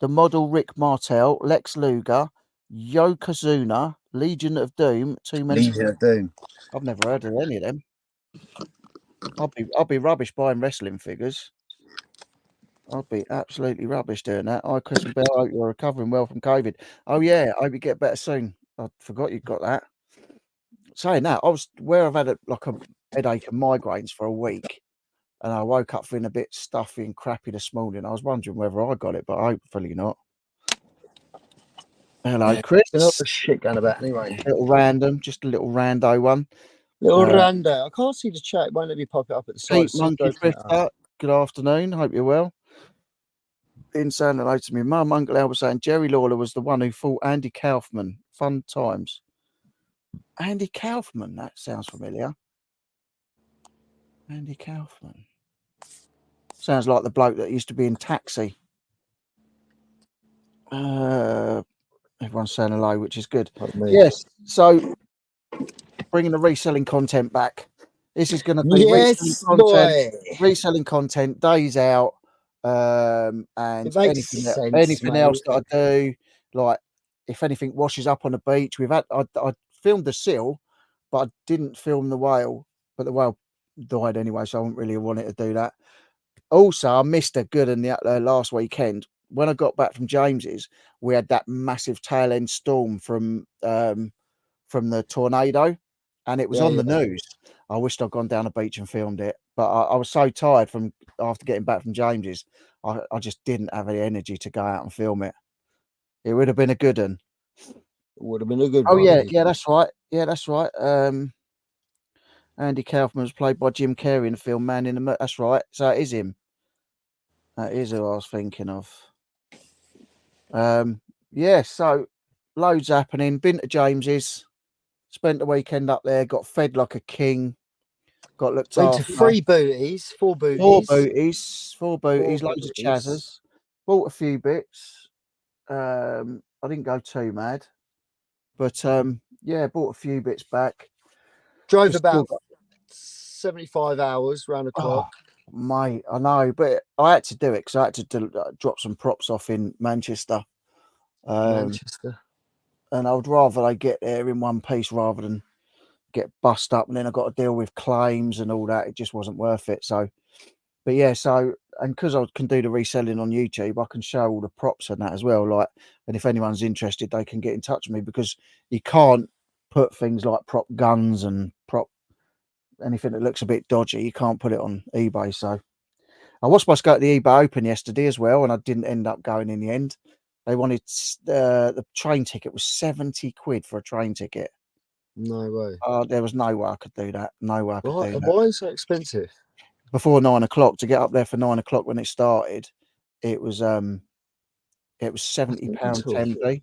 Speaker 1: the model Rick Martel, Lex Luger, Yokozuna, Legion of Doom, Two Men.
Speaker 2: Legion of Doom.
Speaker 1: I've never heard of any of them. I'll be rubbish buying wrestling figures. I'd be absolutely rubbish doing that. Hi, Chris and Bill. I hope you're recovering well from COVID. Oh yeah, I hope you get better soon. I forgot you got that. Saying that, I was where I've had a headache and migraines for a week, and I woke up feeling a bit stuffy and crappy this morning. I was wondering whether I got it, but hopefully not. Hello, Chris.
Speaker 2: There's a lot of shit going about anyway.
Speaker 1: Little random, just a little rando one.
Speaker 2: Little rando. I can't see the chat. It won't let me pop it up at the side.
Speaker 1: Pete Monkey Thrifter, good afternoon. Hope you're well. In saying hello to me, Mum, Uncle Al was saying Jerry Lawler was the one who fought Andy Kaufman. Fun times. Andy Kaufman, that sounds familiar. Andy Kaufman. Sounds like the bloke that used to be in Taxi. Everyone's saying hello, which is good. Yes, so bringing the reselling content back. This is going to be reselling content, days out, and anything else that I do, like if anything washes up on the beach. I filmed the seal, but I didn't film the whale, but the whale died anyway, so I wouldn't really wanted to do that. Also, I missed a good one the last weekend. When I got back from James's, we had that massive tail end storm from the tornado, and it was on the news. I wished I'd gone down the beach and filmed it, but I was so tired after getting back from James's. I just didn't have any energy to go out and film it. It would have been a good one.
Speaker 2: Would have been a good
Speaker 1: one.
Speaker 2: Oh
Speaker 1: yeah, that's right. Yeah, that's right. Andy Kaufman was played by Jim Carrey in the film Man in the Moon. That's right. So it is him. That is who I was thinking of. Yeah, so loads happening. Been to James's, spent the weekend up there, got fed like a king, got looked after.
Speaker 2: Four booties,
Speaker 1: loads of chazzers. Bought a few bits. I didn't go too mad, but yeah, bought a few bits back.
Speaker 2: Drove about 75 hours round the clock.
Speaker 1: Mate, I know, but I had to do it because I had to drop some props off in Manchester. And I would rather they get there in one piece rather than get bust up, and then I got to deal with claims and all that. It just wasn't worth it. So, but yeah, and because I can do the reselling on YouTube, I can show all the props and that as well. Like, and if anyone's interested, they can get in touch with me, because you can't put things like prop guns and anything that looks a bit dodgy. You can't put it on eBay. So I was supposed to go to the eBay Open yesterday as well, and I didn't end up going in the end. They wanted the train ticket was 70 quid for a train ticket.
Speaker 2: No way.
Speaker 1: There was no way I could do that. No way I could do that.
Speaker 2: Why is it so expensive?
Speaker 1: Before 9 o'clock, to get up there for 9 o'clock when it started, it was £70 10p.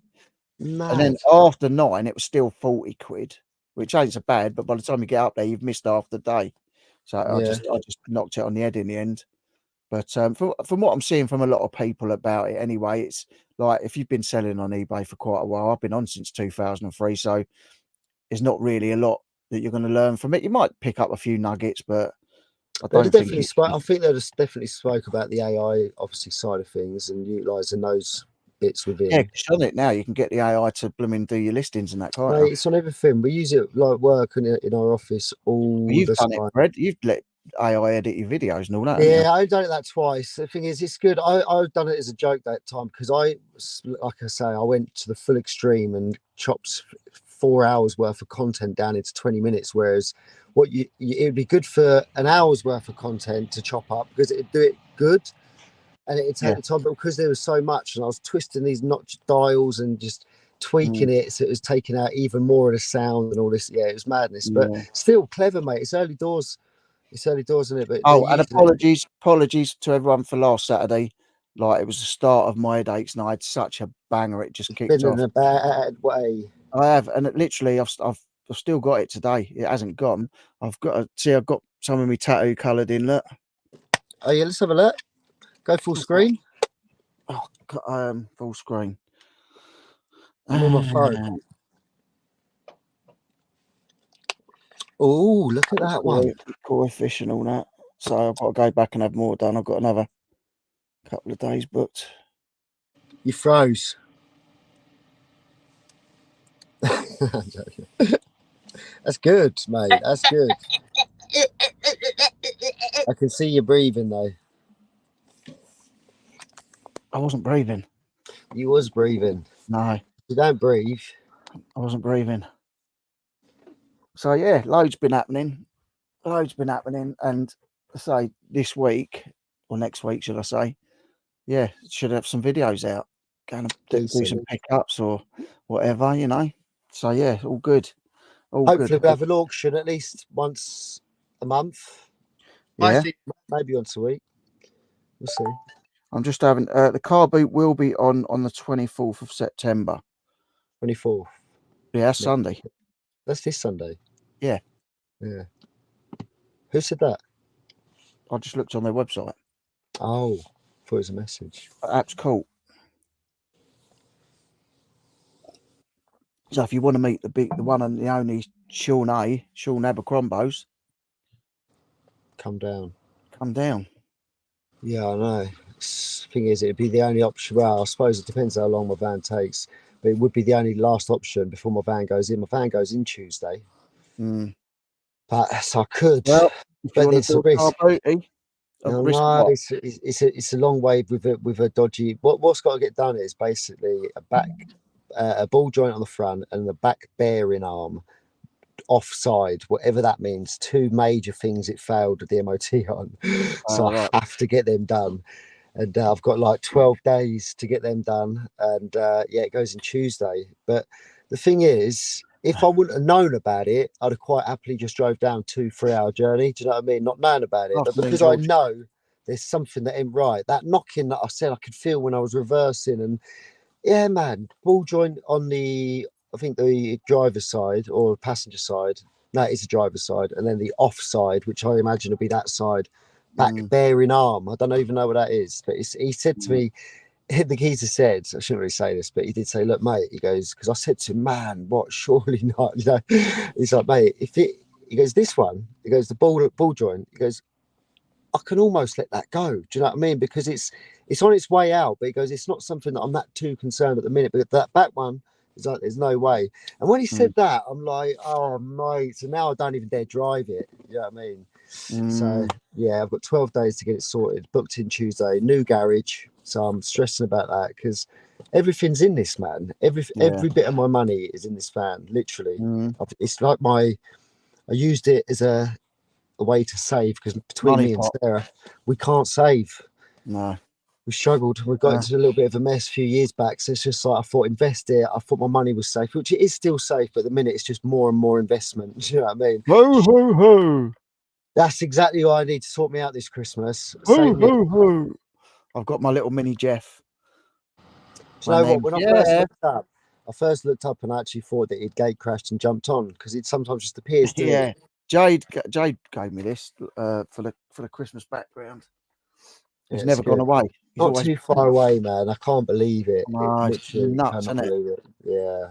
Speaker 1: And then after 9, it was still 40 quid, which ain't so bad. But by the time you get up there, you've missed half the day. So I just knocked it on the head in the end. But from what I'm seeing from a lot of people about it anyway, it's like if you've been selling on eBay for quite a while, I've been on since 2003, so there's not really a lot that you're going to learn from it. You might pick up a few nuggets, but I don't think
Speaker 2: I think they just definitely spoke about the AI obviously side of things and utilising those bits within.
Speaker 1: Yeah, it's on it now. You can get the AI to blooming do your listings and that kind of.
Speaker 2: It's on everything. We use it like work in our office all the time.
Speaker 1: You've done it, Fred. You've let AI edit your videos and all that.
Speaker 2: Yeah, I've done it that twice. The thing is, it's good. I've done it as a joke that time because I went to the full extreme and chopped 4 hours worth of content down into 20 minutes. Whereas it would be good for an hour's worth of content to chop up because it'd do it good and it'd take the time. But because there was so much and I was twisting these notch dials and just tweaking it, so it was taking out even more of the sound and all this. Yeah, it was madness, but still clever, mate. It's early doors. It's early doors, isn't it? But
Speaker 1: and apologies to everyone for last Saturday. Like, it was the start of my dates, and I had such a banger. It just kicked off.
Speaker 2: In a bad way.
Speaker 1: I have, and literally, I've still got it today. It hasn't gone. I've got some of my tattoo coloured in. Look.
Speaker 2: Oh yeah, let's have a look. Go full screen.
Speaker 1: Oh, full screen.
Speaker 2: I'm on my phone. Oh, look at that one.
Speaker 1: Koi fish and all that. so I've got to go back and have more done. I've got another couple of days booked.
Speaker 2: You froze. That's good, mate. That's good. I can see you breathing though.
Speaker 1: I wasn't breathing.
Speaker 2: You was breathing.
Speaker 1: No,
Speaker 2: You don't breathe.
Speaker 1: I wasn't breathing. So yeah, loads been happening. And say this week or next week, should I say? Yeah, should have some videos out. Going to do some
Speaker 2: Decent.
Speaker 1: pickups or whatever, you know. So yeah, all good. All
Speaker 2: Hopefully
Speaker 1: good.
Speaker 2: we'll have an auction at least once a month,
Speaker 1: Yeah,
Speaker 2: maybe once a week. We'll see.
Speaker 1: I'm just having the car boot will be on the 24th of September.
Speaker 2: 24th.
Speaker 1: Yeah, that's Sunday.
Speaker 2: That's this Sunday.
Speaker 1: Yeah.
Speaker 2: Yeah. Who said that?
Speaker 1: I just looked on their website.
Speaker 2: Oh, thought it was a message.
Speaker 1: App's cool. So if you want to meet the one and the only Sean Abercrombie's,
Speaker 2: Come down.
Speaker 1: come down.
Speaker 2: Yeah, I know. Thing is, it'd be the only option. Well, I suppose it depends how long my van takes, but it would be the only last option before my van goes in. My van goes in Tuesday, but so I could.
Speaker 1: Well, if you
Speaker 2: but
Speaker 1: want
Speaker 2: there's
Speaker 1: to do
Speaker 2: a risk.
Speaker 1: car booty,
Speaker 2: No, it's a long way with a dodgy. What's got to get done is basically a ball joint on the front and the back bearing arm offside, whatever that means. Two major things it failed the MOT on, so I have to get them done. And I've got like 12 days to get them done, and yeah, it goes in Tuesday. But the thing is, if I wouldn't have known about it, I'd have quite happily just drove down 2-3 hour journey. Do you know what I mean? Not knowing about it, but because I know there's something that ain't right. That knocking that I said I could feel when I was reversing, and yeah, man, ball joint on the, I think the driver's side or passenger side. No, it's the driver's side, and then the off side, which I imagine will be that side. Back bearing arm. I don't even know what that is, but he said to me, the geezer said, I shouldn't really say this, but he did say, look, mate, he goes, because I said to him, man, what, surely not, you know. He's like, mate, he goes, this one, he goes, the ball joint, he goes, I can almost let that go. Do you know what I mean? Because it's on its way out, but he goes, it's not something that I'm that too concerned at the minute, but that back one is like, there's no way. And when he said that, I'm like, oh mate, so now I don't even dare drive it. You know what I mean? So yeah, I've got 12 days to get it sorted. Booked in Tuesday, new garage. So I'm stressing about that because everything's in this, man. Every bit of my money is in this van, literally. It's like I used it as a way to save, because between me and Sarah, we can't save.
Speaker 1: No.
Speaker 2: We struggled. We got into a little bit of a mess a few years back. So it's just like, I thought invest it. I thought my money was safe, which it is still safe, but at the minute it's just more and more investment. Do you know what I mean?
Speaker 1: Ho, ho, ho.
Speaker 2: That's exactly what I need to sort me out this Christmas.
Speaker 1: Ho, ho, ho. I've got my little mini Jeff.
Speaker 2: Do you know what? When I first looked up and I actually thought that he'd gate crashed and jumped on, because it sometimes just appears.
Speaker 1: Yeah. Jade gave me this for the Christmas background. It's never gone away.
Speaker 2: Not too far away, man. I can't believe it.
Speaker 1: No, it's nuts, isn't it?
Speaker 2: Yeah.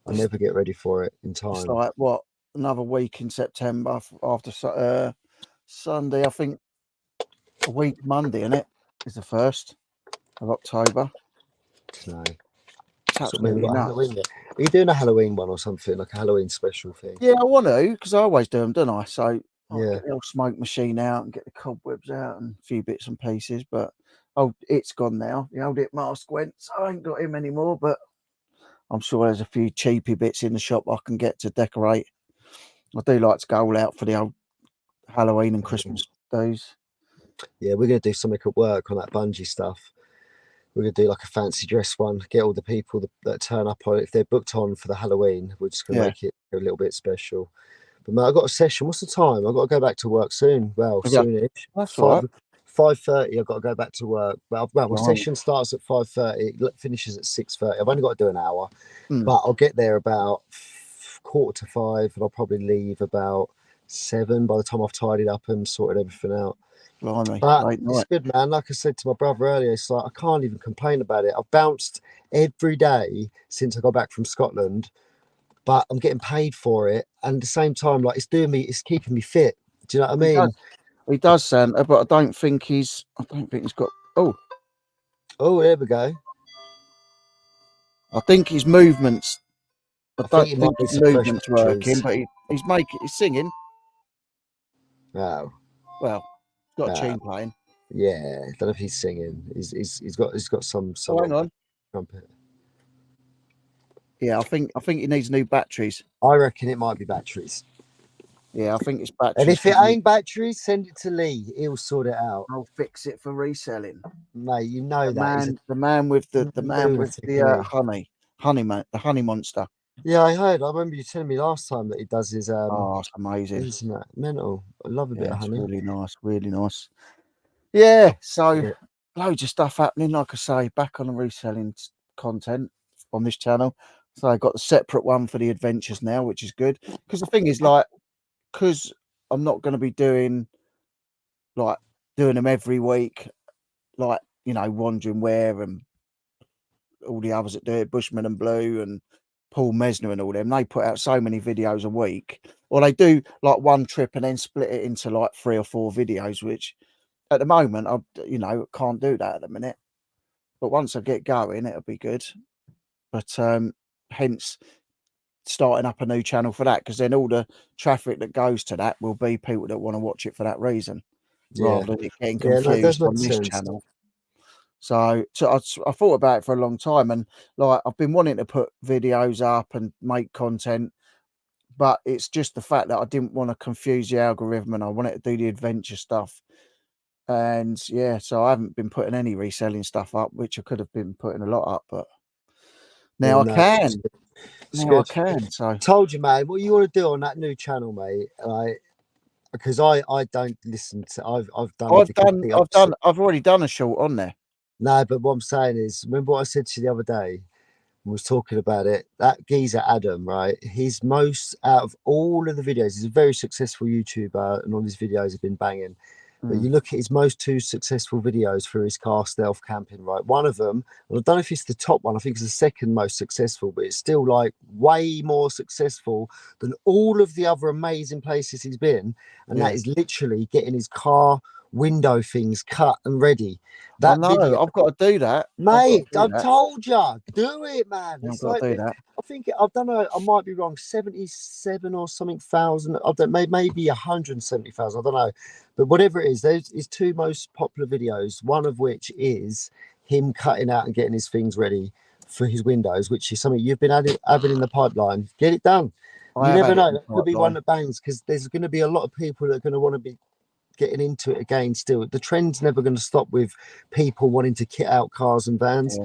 Speaker 2: I never get ready for it in time.
Speaker 1: It's like, what, another week in September after Sunday, I think a week Monday, isn't it? Is the 1st of October.
Speaker 2: No.
Speaker 1: Absolutely nuts.
Speaker 2: Are you doing a Halloween one or something, like a Halloween special thing?
Speaker 1: Yeah, I want to, because I always do them, don't I? So
Speaker 2: yeah,
Speaker 1: get the old smoke machine out and get the cobwebs out and a few bits and pieces. But it's gone now. The old It mask went, so I ain't got him anymore. But I'm sure there's a few cheapy bits in the shop I can get to decorate. I do like to go all out for the old Halloween and Christmas days.
Speaker 2: Yeah, we're gonna do something at work on that bungee stuff. We're going to do like a fancy dress one, get all the people that turn up on it. If they're booked on for the Halloween, we're just going to make it a little bit special. But mate, I've got a session. What's the time? I've got to go back to work soon. Well, soonish.
Speaker 1: That's right.
Speaker 2: 5:30, I've got to go back to work. Well, my session starts at 5:30, it finishes at 6:30. I've only got to do an hour, but I'll get there about 4:45, and I'll probably leave about 7 by the time I've tidied up and sorted everything out.
Speaker 1: Blimey,
Speaker 2: but it's good, man. Like I said to my brother earlier, it's like I can't even complain about it. I've bounced every day since I got back from Scotland, but I'm getting paid for it, and at the same time, like it's keeping me fit. Do you know what I mean?
Speaker 1: He does, Santa, but I don't think he's got. Oh,
Speaker 2: Oh, there we go.
Speaker 1: I think his movements. I
Speaker 2: I
Speaker 1: don't
Speaker 2: think it
Speaker 1: think
Speaker 2: might be
Speaker 1: his
Speaker 2: some fresh
Speaker 1: movements working,
Speaker 2: batteries.
Speaker 1: but he's singing.
Speaker 2: Oh,
Speaker 1: Well, he's got a
Speaker 2: ah,
Speaker 1: tune playing.
Speaker 2: yeah. I don't know if he's singing. He's got some
Speaker 1: Oh, hang on.
Speaker 2: trumpet.
Speaker 1: Yeah, I think he needs new batteries.
Speaker 2: I reckon it might be batteries.
Speaker 1: Yeah, I think it's batteries.
Speaker 2: And if it ain't batteries, send it to Lee. He'll sort it out.
Speaker 1: I'll fix it for reselling.
Speaker 2: Mate, you know
Speaker 1: The
Speaker 2: that. He's
Speaker 1: man with the
Speaker 2: lunatic, isn't he?
Speaker 1: the honey monster.
Speaker 2: Yeah, I heard. I remember you telling me last time that he does his
Speaker 1: Oh, it's amazing.
Speaker 2: isn't that mental? I love a bit of
Speaker 1: It's
Speaker 2: honey.
Speaker 1: really nice, really nice. Yeah, so
Speaker 2: Yeah.
Speaker 1: loads of stuff happening. Like I say, back on the reselling content on this channel. So I got a separate one for the adventures now, which is good. Because the thing is, like, because I'm not going to be doing them every week, like, you know, Wandering Where and all the others that do it, Bushman and Blue and Paul Mesner and all them. They put out so many videos a week, or they do like one trip and then split it into like 3 or 4 videos, which at the moment I can't do that at the minute. But once I get going, it'll be good. But hence starting up a new channel for that, because then all the traffic that goes to that will be people that want to watch it for that reason, rather than it getting confused on this channel. So I thought about it for a long time, and like I've been wanting to put videos up and make content, but it's just the fact that I didn't want to confuse the algorithm, and I wanted to do the adventure stuff. And yeah, so I haven't been putting any reselling stuff up, which I could have been putting a lot up, but now I can. Now I can. So
Speaker 2: told you, man, what you want to do on that new channel, mate. Because I don't listen to. I've
Speaker 1: already done a short on there.
Speaker 2: No, but what I'm saying is, remember what I said to you the other day? I was talking about it. That geezer Adam, right? He's most out of all of the videos. He's a very successful YouTuber, and all his videos have been banging. But you look at his most 2 successful videos for his car stealth camping, right? One of them, and I don't know if it's the top one, I think it's the second most successful, but it's still like way more successful than all of the other amazing places he's been. And that is literally getting his car window things cut and ready. That video,
Speaker 1: I've got to do that,
Speaker 2: mate. I've told you, do it, man.
Speaker 1: I've got to do that.
Speaker 2: I think I've done I might be wrong, 77 or something thousand. I don't, maybe 170,000. I don't know, but whatever it is, there's his 2 most popular videos. One of which is him cutting out and getting his things ready for his windows, which is something you've been having in the pipeline. Get it done. You never know. That could be one that bangs, because there's going to be a lot of people that are going to want to be getting into it again. Still, the trend's never going to stop with people wanting to kit out cars and vans.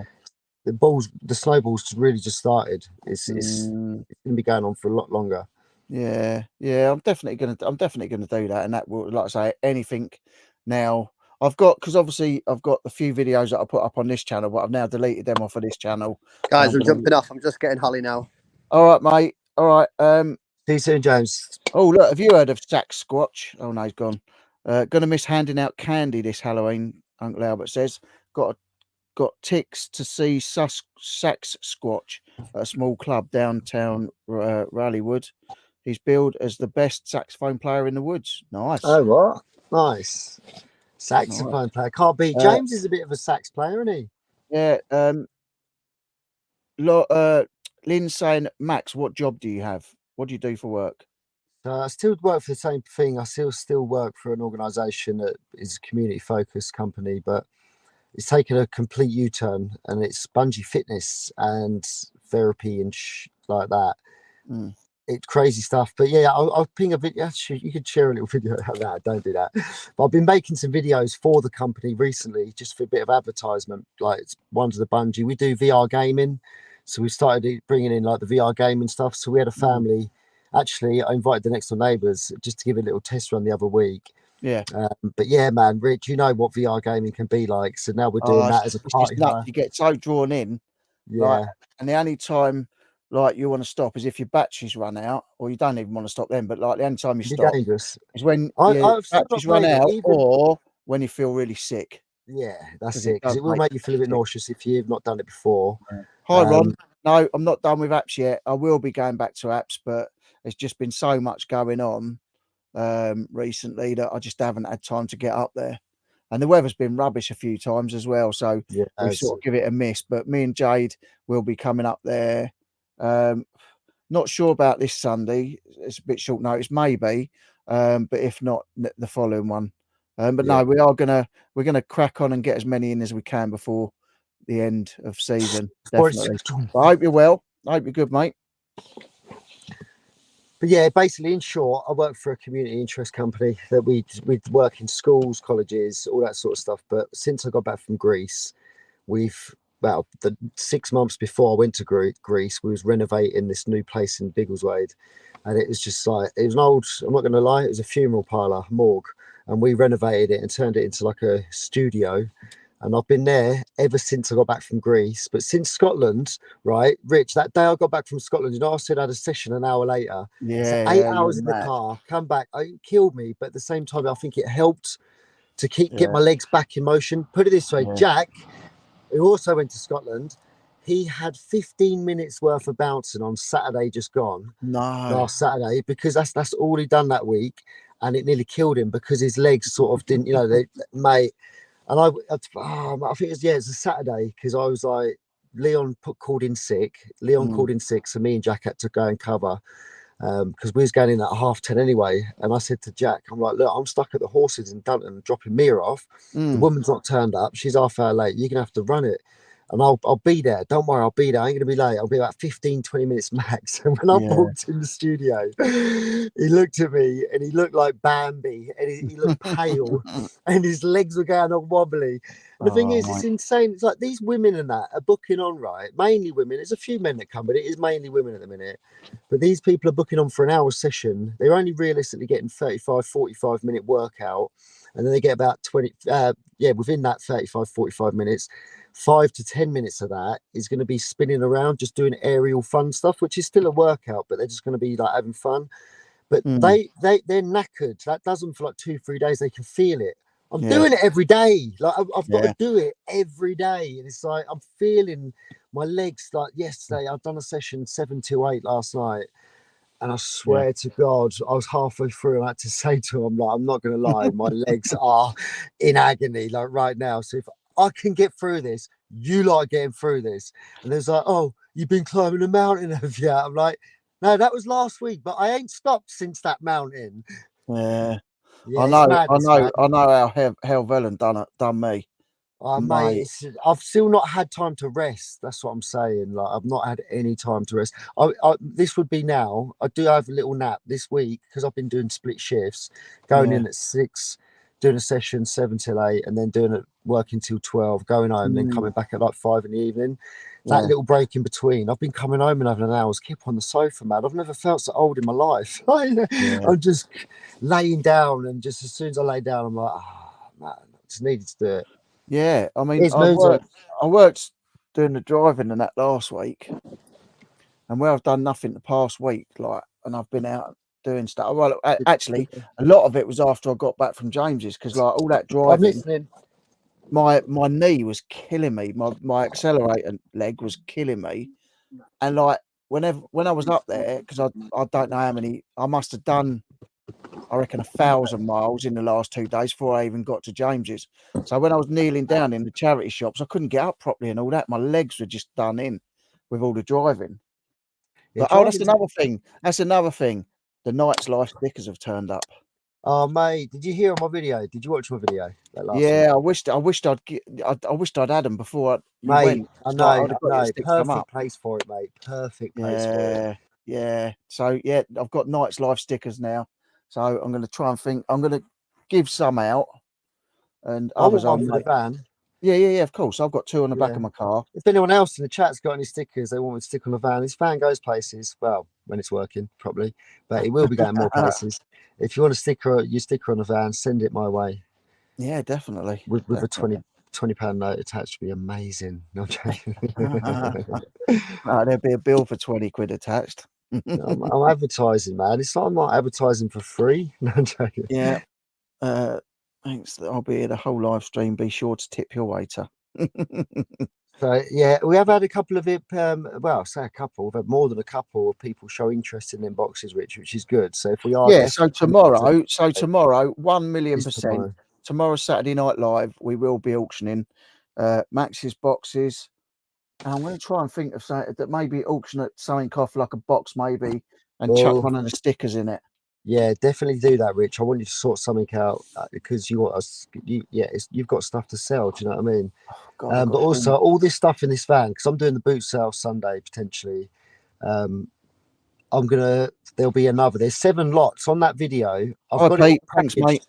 Speaker 2: The snowball's really just started. It's going to be going on for a lot longer.
Speaker 1: Yeah, I'm definitely gonna do that, and that will, like I say, anything now. Because obviously I've got a few videos that I put up on this channel, but I've now deleted them off of this channel.
Speaker 3: Guys, I'm jumping off. I'm just getting Holly now.
Speaker 1: All right, mate. All right.
Speaker 2: See you soon, James.
Speaker 1: Oh, look, have you heard of Sax Squatch? Oh no, he's gone. Gonna miss handing out candy this Halloween, Uncle Albert says. Got ticks to see Sax Squatch at a small club downtown Rallywood. He's billed as the best saxophone player in the woods. Nice.
Speaker 2: Oh, what? Nice. Saxophone player. Can't beat. James is a bit of a sax player, isn't he?
Speaker 1: Yeah. Lynn's saying, Max, what job do you have? What do you do for work?
Speaker 2: I still work for the same thing. I still work for an organisation that is a community-focused company, but it's taken a complete U-turn, and it's bungee fitness and therapy and like that. It's crazy stuff. But yeah, I'll ping a video. You could share a little video. No, don't do that. But I've been making some videos for the company recently, just for a bit of advertisement. Like, it's one's the bungee. We do VR gaming, so we started bringing in like the VR gaming stuff. So we had a family. Actually, I invited the next door neighbours just to give a little test run the other week.
Speaker 1: Yeah.
Speaker 2: But yeah, man, Rich, you know what VR gaming can be like. So now we're doing that as a party.
Speaker 1: You get so drawn in.
Speaker 2: Yeah.
Speaker 1: And the only time like you want to stop is if your batteries run out, or you don't even want to stop them. But like the only time you stop
Speaker 2: dangerous.
Speaker 1: is when your batteries run out, or when you feel really sick.
Speaker 2: Yeah, that's it. Because it will make you feel a bit nauseous if you've not done it before.
Speaker 1: Hi, Ron. No, I'm not done with apps yet. I will be going back to apps, but there's just been so much going on recently that I just haven't had time to get up there. And the weather's been rubbish a few times as well, so
Speaker 2: Yeah,
Speaker 1: we sort of give it a miss. But me and Jade will be coming up there. Not sure about this Sunday. It's a bit short notice, maybe. But if not, the following one. But
Speaker 2: Yeah.
Speaker 1: no, we're gonna crack on and get as many in as we can before the end of season. Definitely. But I hope you're well. I hope you're good, mate.
Speaker 2: But yeah, basically, in short, I work for a community interest company that we work in schools, colleges, all that sort of stuff. But since I got back from Greece, the 6 months before I went to Greece, we was renovating this new place in Biggleswade, and it was just like, it was an old, I'm not going to lie, it was a funeral parlour, morgue, and we renovated it and turned it into like a studio. And I've been there ever since I got back from Greece. But since Scotland, right, Rich, that day I got back from Scotland, I said I had a session an hour later.
Speaker 1: Yeah,
Speaker 2: So 8
Speaker 1: you're
Speaker 2: hours in the
Speaker 1: mad.
Speaker 2: car, come back. It killed me, but at the same time, I think it helped to get
Speaker 1: Yeah.
Speaker 2: my legs back in motion. Put it this way,
Speaker 1: Yeah.
Speaker 2: Jack, who also went to Scotland, he had 15 minutes worth of bouncing on Saturday just gone,
Speaker 1: No.
Speaker 2: last Saturday, because that's all he done that week, and it nearly killed him because his legs sort of didn't, mate. And I think it was it's a Saturday, because I was like, Leon called in sick. Called in sick, so me and Jack had to go and cover, because we was going in at 10:30 anyway. And I said to Jack, I'm like, look, I'm stuck at the horses in Dunton dropping Mia off. The woman's not turned up. She's half hour late. You're gonna have to run it. And I'll be there. Don't worry, I'll be there. I ain't gonna be late. I'll be about 15-20 minutes max. And when I walked in the studio, he looked at me and he looked like Bambi, and he looked pale, and his legs were going all wobbly. And the thing is, it's insane. It's like these women and that are booking on, right? Mainly women. There's a few men that come, but it is mainly women at the minute. But these people are booking on for an hour session. They're only realistically getting 35-45 minute workout, and then they get about 20 within that 35-45 minutes, 5 to 10 minutes of that is going to be spinning around, just doing aerial fun stuff, which is still a workout, but they're just going to be like having fun. But they're knackered. That does them for like 2-3 days. They can feel it. I'm doing it every day. Like I've got to do it every day, and it's like I'm feeling my legs. Like yesterday, I've done a session 7 to 8 last night, and I swear to God, I was halfway through and I had to say to him, like, I'm not going to lie, my legs are in agony, like right now. So if I can get through this, you lot are getting through this. And there's like, oh, you've been climbing a mountain, have you? I'm like, no, that was last week, but I ain't stopped since that mountain.
Speaker 1: Yeah.
Speaker 2: Yeah,
Speaker 1: I know how Helvellyn done me.
Speaker 2: Mate, I've still not had time to rest. That's what I'm saying. Like, I've not had any time to rest. This would be now. I do have a little nap this week because I've been doing split shifts, going in at 6, doing a session 7 till 8, and then working till 12, going home, then coming back at like 5 in the evening. That little break in between, I've been coming home and having an hour's kip on the sofa, man. I've never felt so old in my life. I'm just laying down, and just as soon as I lay down, I'm like, man, I just needed to do it.
Speaker 1: Yeah, I mean, I worked doing the driving and that last week, and where I've done nothing the past week, like, and I've been out doing stuff. Well, actually, a lot of it was after I got back from James's, because like all that driving,
Speaker 2: I'm listening.
Speaker 1: My knee was killing me. My accelerator leg was killing me, and like when I was up there, because I don't know how many I must have done. I reckon 1,000 miles in the last 2 days before I even got to James's. So when I was kneeling down in the charity shops, I couldn't get up properly and all that. My legs were just done in with all the driving. But that's another thing. That's another thing. The Night's Life stickers have turned up.
Speaker 2: Oh mate, did you hear my video? Did you watch my video?
Speaker 1: Yeah, week? I wished I'd had them before you went.
Speaker 2: I know.
Speaker 1: Perfect
Speaker 2: place for it, mate. Perfect place for it.
Speaker 1: Yeah. So yeah, I've got Night's Life stickers now. So I'm going to try and think. I'm going to give some out, and others
Speaker 2: want one for the van.
Speaker 1: Yeah. Of course, I've got 2 on the back of my car.
Speaker 2: If anyone else in the chat's got any stickers they want me to stick on the van, this van goes places. Well, when it's working properly, but it will be going more places. If you want to sticker on the van, send it my way.
Speaker 1: Yeah, definitely.
Speaker 2: With a £20 note attached, to be amazing. No,
Speaker 1: there'll be a bill for 20 quid attached.
Speaker 2: I'm advertising, man. It's like I'm not advertising for free. No, I'm joking.
Speaker 1: Yeah. Thanks. I'll be here the whole live stream. Be sure to tip your waiter.
Speaker 2: So yeah, we have had a couple of it. Well, I say a couple. We've had more than a couple of people show interest in them boxes, which is good. So if we are,
Speaker 1: Yeah. So
Speaker 2: definitely
Speaker 1: tomorrow, 1,000,000%.
Speaker 2: tomorrow.
Speaker 1: Tomorrow, Saturday Night Live, we will be auctioning Max's boxes. And I'm going to try and think of something that maybe auction at something off like a box, maybe, and chuck
Speaker 2: Well,
Speaker 1: one of the stickers in it.
Speaker 2: yeah, definitely do that, Rich. I want you to sort something out because you want us. You've got stuff to sell. Do you know what I mean?
Speaker 1: Oh, God, I've
Speaker 2: But
Speaker 1: got
Speaker 2: also all this stuff in this van because I'm doing the boot sale Sunday potentially. There'll be another. There's 7 lots on that video. I've
Speaker 1: Hi,
Speaker 2: got
Speaker 1: Pete.
Speaker 2: it all
Speaker 1: Thanks, mate.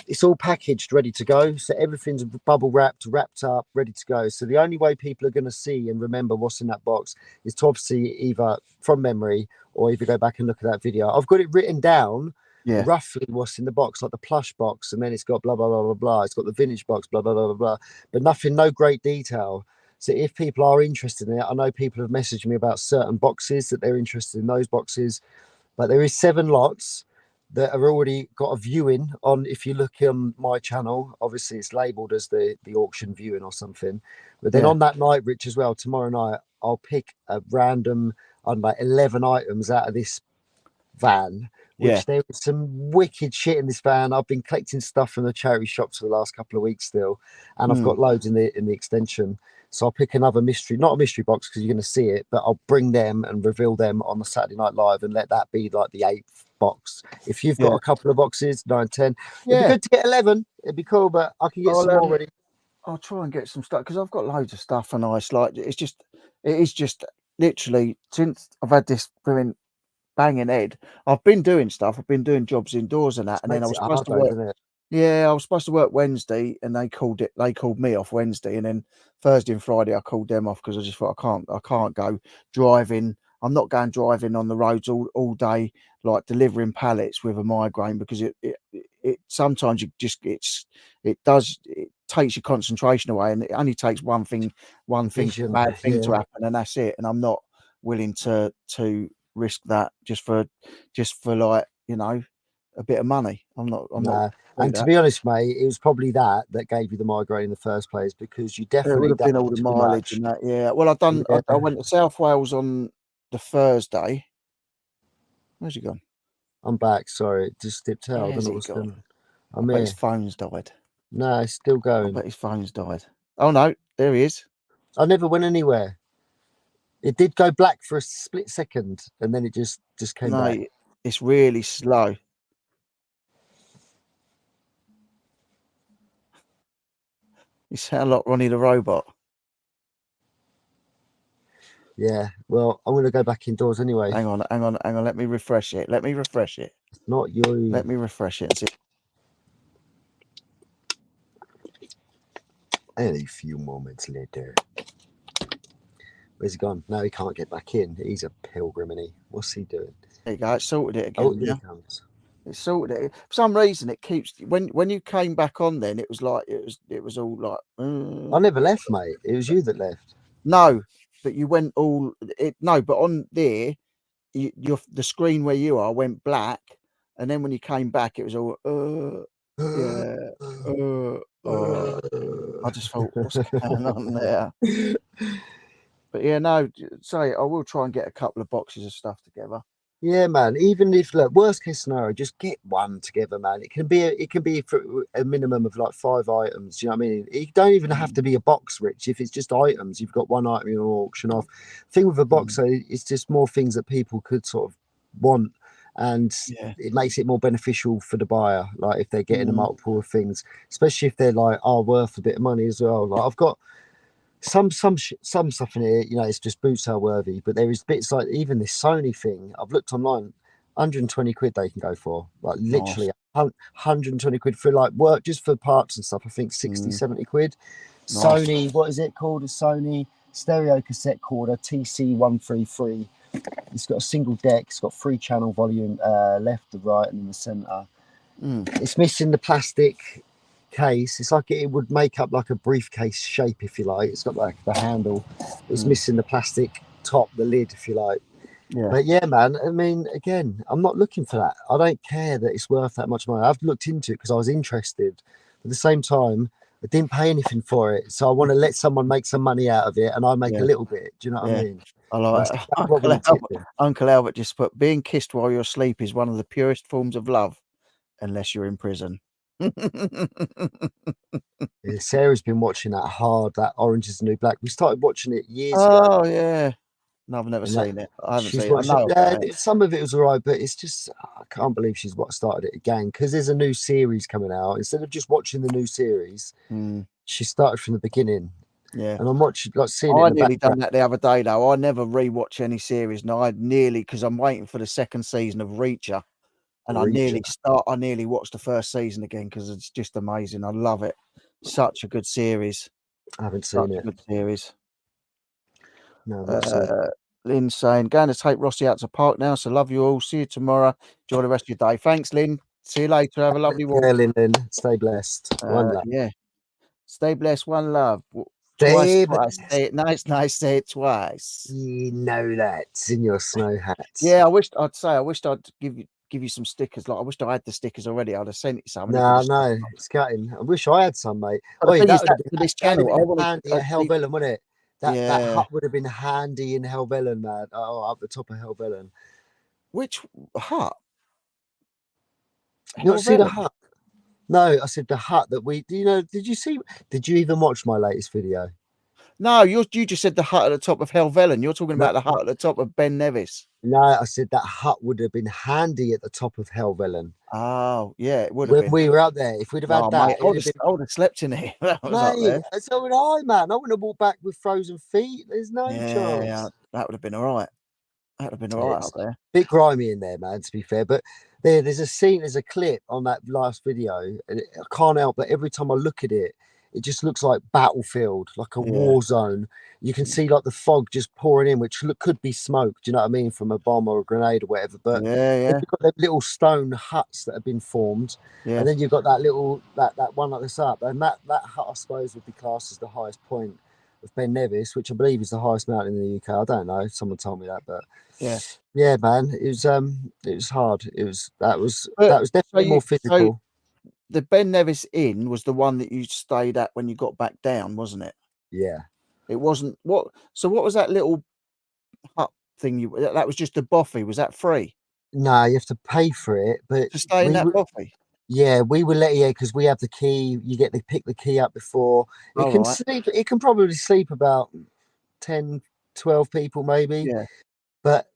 Speaker 2: it's all packaged, ready to go. So everything's bubble wrapped up, ready to go. So the only way people are going to see and remember what's in that box is to obviously either from memory or if you go back and look at that video. I've got it written down
Speaker 1: Yeah.
Speaker 2: roughly what's in the box, like the plush box, and then it's got blah blah blah blah blah. It's got the vintage box, blah blah blah blah blah, but nothing, no great detail. So if people are interested in it, I know people have messaged me about certain boxes that they're interested in those boxes, but there is 7 lots that are already got a viewing on. If you look on my channel, obviously it's labeled as the auction viewing or something, but then on that night, Rich, as well, tomorrow night I'll pick a random like 11 items out of this van, which there is some wicked shit in this van. I've been collecting stuff from the charity shops for the last couple of weeks still, and I've got loads in the extension. So I'll pick another mystery, not a mystery box because you're going to see it, but I'll bring them and reveal them on the Saturday Night Live and let that be like the 8th box. If you've got a couple of boxes, 9, 10, it'd be good to get 11. It'd be cool, but I can get some more ready.
Speaker 1: I'll try and get some stuff because I've got loads of stuff and like it is just literally since I've had this banging head, I've been doing stuff. I've been doing jobs indoors and that, and then I was supposed to work. Yeah, I was supposed to work Wednesday, and they called me off Wednesday, and then Thursday and Friday I called them off because I just thought I can't go driving. I'm not going driving on the roads all day, like delivering pallets with a migraine, because it sometimes it takes your concentration away, and it only takes one bad thing to happen, and that's it. And I'm not willing to risk that just for like, you know, a bit of money. I'm not.
Speaker 2: And to be honest, mate, it was probably that gave you the migraine in the first place, because you definitely
Speaker 1: would have been all the mileage and that. Yeah. Well, I went to South Wales on the Thursday. Where's he gone?
Speaker 2: I'm back. Sorry, it just dipped out. I don't know what's going on.
Speaker 1: I bet his phone's died.
Speaker 2: No, it's still going.
Speaker 1: I bet his phone's died. Oh no, there he is.
Speaker 2: I never went anywhere. It did go black for a split second, and then it just came back.
Speaker 1: It's really slow. You sound like Ronnie the Robot.
Speaker 2: Yeah, well, I'm going to go back indoors anyway.
Speaker 1: Hang on. Let me refresh it.
Speaker 2: It's not you.
Speaker 1: Let me refresh it and see.
Speaker 2: And a few moments later. Where's he gone? No, he can't get back in. He's a pilgrim, isn't he? What's he doing?
Speaker 1: There you go. It sorted it again.
Speaker 2: Oh, here he comes.
Speaker 1: It sorted it. For some reason, it keeps when you came back on. Then it was like it was all like.
Speaker 2: I never left, mate. It was you that left.
Speaker 1: No, but you went all. But on there, the screen where you are went black, and then when you came back, it was all. I just thought, what's going on there? But yeah, no. Say, I will try and get a couple of boxes of stuff together.
Speaker 2: Yeah, man. Even if, look, worst case scenario, just get one together, man. It can be for a minimum of like 5 items. You know what I mean? It don't even have to be a box, Rich. If it's just items, you've got one item in an auction off. Thing with a box, so it's just more things that people could sort of want, and it makes it more beneficial for the buyer. Like if they're getting a multiple of things, especially if they're like worth a bit of money as well. Like I've got some stuff in here, you know, it's just boot sale worthy, but there is bits like even this Sony thing. I've looked online, 120 quid they can go for, like literally 120 quid for like work, just for parts and stuff. I think 60, 70 quid. Nice. Sony, what is it called? A Sony stereo cassette recorder, TC133. It's got a single deck. It's got 3-channel volume, left, the right, and in the center. It's missing the plastic case. It's like it would make up like a briefcase shape, if you like. It's got like the handle. It's missing the plastic top, the lid, if you like. But yeah, man, I mean, again, I'm not looking for that. I don't care that it's worth that much money. I've looked into it because I was interested. At the same time, I didn't pay anything for it, so I want to let someone make some money out of it, and I make
Speaker 1: Yeah.
Speaker 2: a little bit. Do you know what I
Speaker 1: Yeah.
Speaker 2: mean?
Speaker 1: I like
Speaker 2: That's what we
Speaker 1: Uncle
Speaker 2: tip
Speaker 1: Albert,
Speaker 2: him.
Speaker 1: Uncle Albert just put, being kissed while you're asleep is one of the purest forms of love, unless you're in prison.
Speaker 2: Yeah, Sarah's been watching that Orange Is the New Black. We started watching it years ago.
Speaker 1: Oh yeah. No, I've never
Speaker 2: And that-
Speaker 1: seen it. I haven't
Speaker 2: She's
Speaker 1: seen it. I
Speaker 2: watching.
Speaker 1: know about it.
Speaker 2: Some of it was alright, but it's just I can't believe she's started it again because there's a new series coming out. Instead of just watching the new series,
Speaker 1: Mm,
Speaker 2: she started from the beginning,
Speaker 1: yeah.
Speaker 2: and I'm watching, like, seeing it
Speaker 1: I
Speaker 2: in the
Speaker 1: nearly
Speaker 2: background.
Speaker 1: done that the other day though. I never rewatch any series. And I nearly, because I'm waiting for the second season of Reacher, and I nearly watched the first season again because it's just amazing. I love it. Such a good series.
Speaker 2: I haven't
Speaker 1: Such
Speaker 2: seen
Speaker 1: a
Speaker 2: it.
Speaker 1: good series.
Speaker 2: No, I've not seen it.
Speaker 1: Lynn saying, going to take Rossi out to park now. So love you all. See you tomorrow. Enjoy the rest of your day. Thanks, Lynn. See you later. Have a lovely walk.
Speaker 2: Yeah, Lyndon, stay blessed. One love.
Speaker 1: Yeah. Stay blessed. One love.
Speaker 2: Stay
Speaker 1: Twice. Say it nice. Say it twice.
Speaker 2: You know that in your snow hats.
Speaker 1: Yeah, I wished I'd give you some stickers. Like I wished I had the stickers already. I'd have sent it some.
Speaker 2: No, it's cutting. I wish I had some, mate.
Speaker 1: But the
Speaker 2: Oh,
Speaker 1: thing
Speaker 2: that
Speaker 1: is
Speaker 2: would have
Speaker 1: that
Speaker 2: been,
Speaker 1: for this channel, I want
Speaker 2: handy
Speaker 1: to
Speaker 2: at Helvellyn, wouldn't it? That
Speaker 1: Yeah.
Speaker 2: hut would have been handy in Helvellyn, man. Oh, up the top of Helvellyn.
Speaker 1: Which hut?
Speaker 2: You not see the
Speaker 1: Helvellyn?
Speaker 2: hut? No, I said the hut that we. Did you even watch my latest video?
Speaker 1: No, you just said the hut at the top of Helvellyn. You're talking about the hut at the top of Ben Nevis.
Speaker 2: No, I said that hut would have been handy at the top of Helvellyn.
Speaker 1: Oh, yeah, it would have
Speaker 2: When
Speaker 1: been.
Speaker 2: we were up there, if we'd have had that,
Speaker 1: mate, I would have slept in it. That was up there.
Speaker 2: mate, so would I, man. I wouldn't have walked back with frozen feet. There's no chance.
Speaker 1: Yeah, that would have been all right. That would have been all right up there.
Speaker 2: Bit grimy in there, man, to be fair. But there's a clip on that last video, and I can't help but every time I look at it, it just looks like battlefield, like a war zone. You can see like the fog just pouring in, which could be smoke. Do you know what I mean, from a bomb or a grenade or whatever? But
Speaker 1: yeah,
Speaker 2: you've got them little stone huts that have been formed, and then you've got that little that one like this up, and that hut I suppose would be classed as the highest point of Ben Nevis, which I believe is the highest mountain in the UK. I don't know. Someone told me that, but yeah, man, it was hard. That was definitely more physical.
Speaker 1: The Ben Nevis Inn was the one that you stayed at when you got back down, wasn't it?
Speaker 2: Yeah.
Speaker 1: It wasn't what? So what was that little hut thing? That was just a boffy. Was that free?
Speaker 2: No, you have to pay for it, but
Speaker 1: to stay in that boffy.
Speaker 2: Yeah, we were letting because we have the key. You get to pick the key up before it can sleep. It can probably sleep about 10, 12 people maybe.
Speaker 1: Yeah.
Speaker 2: But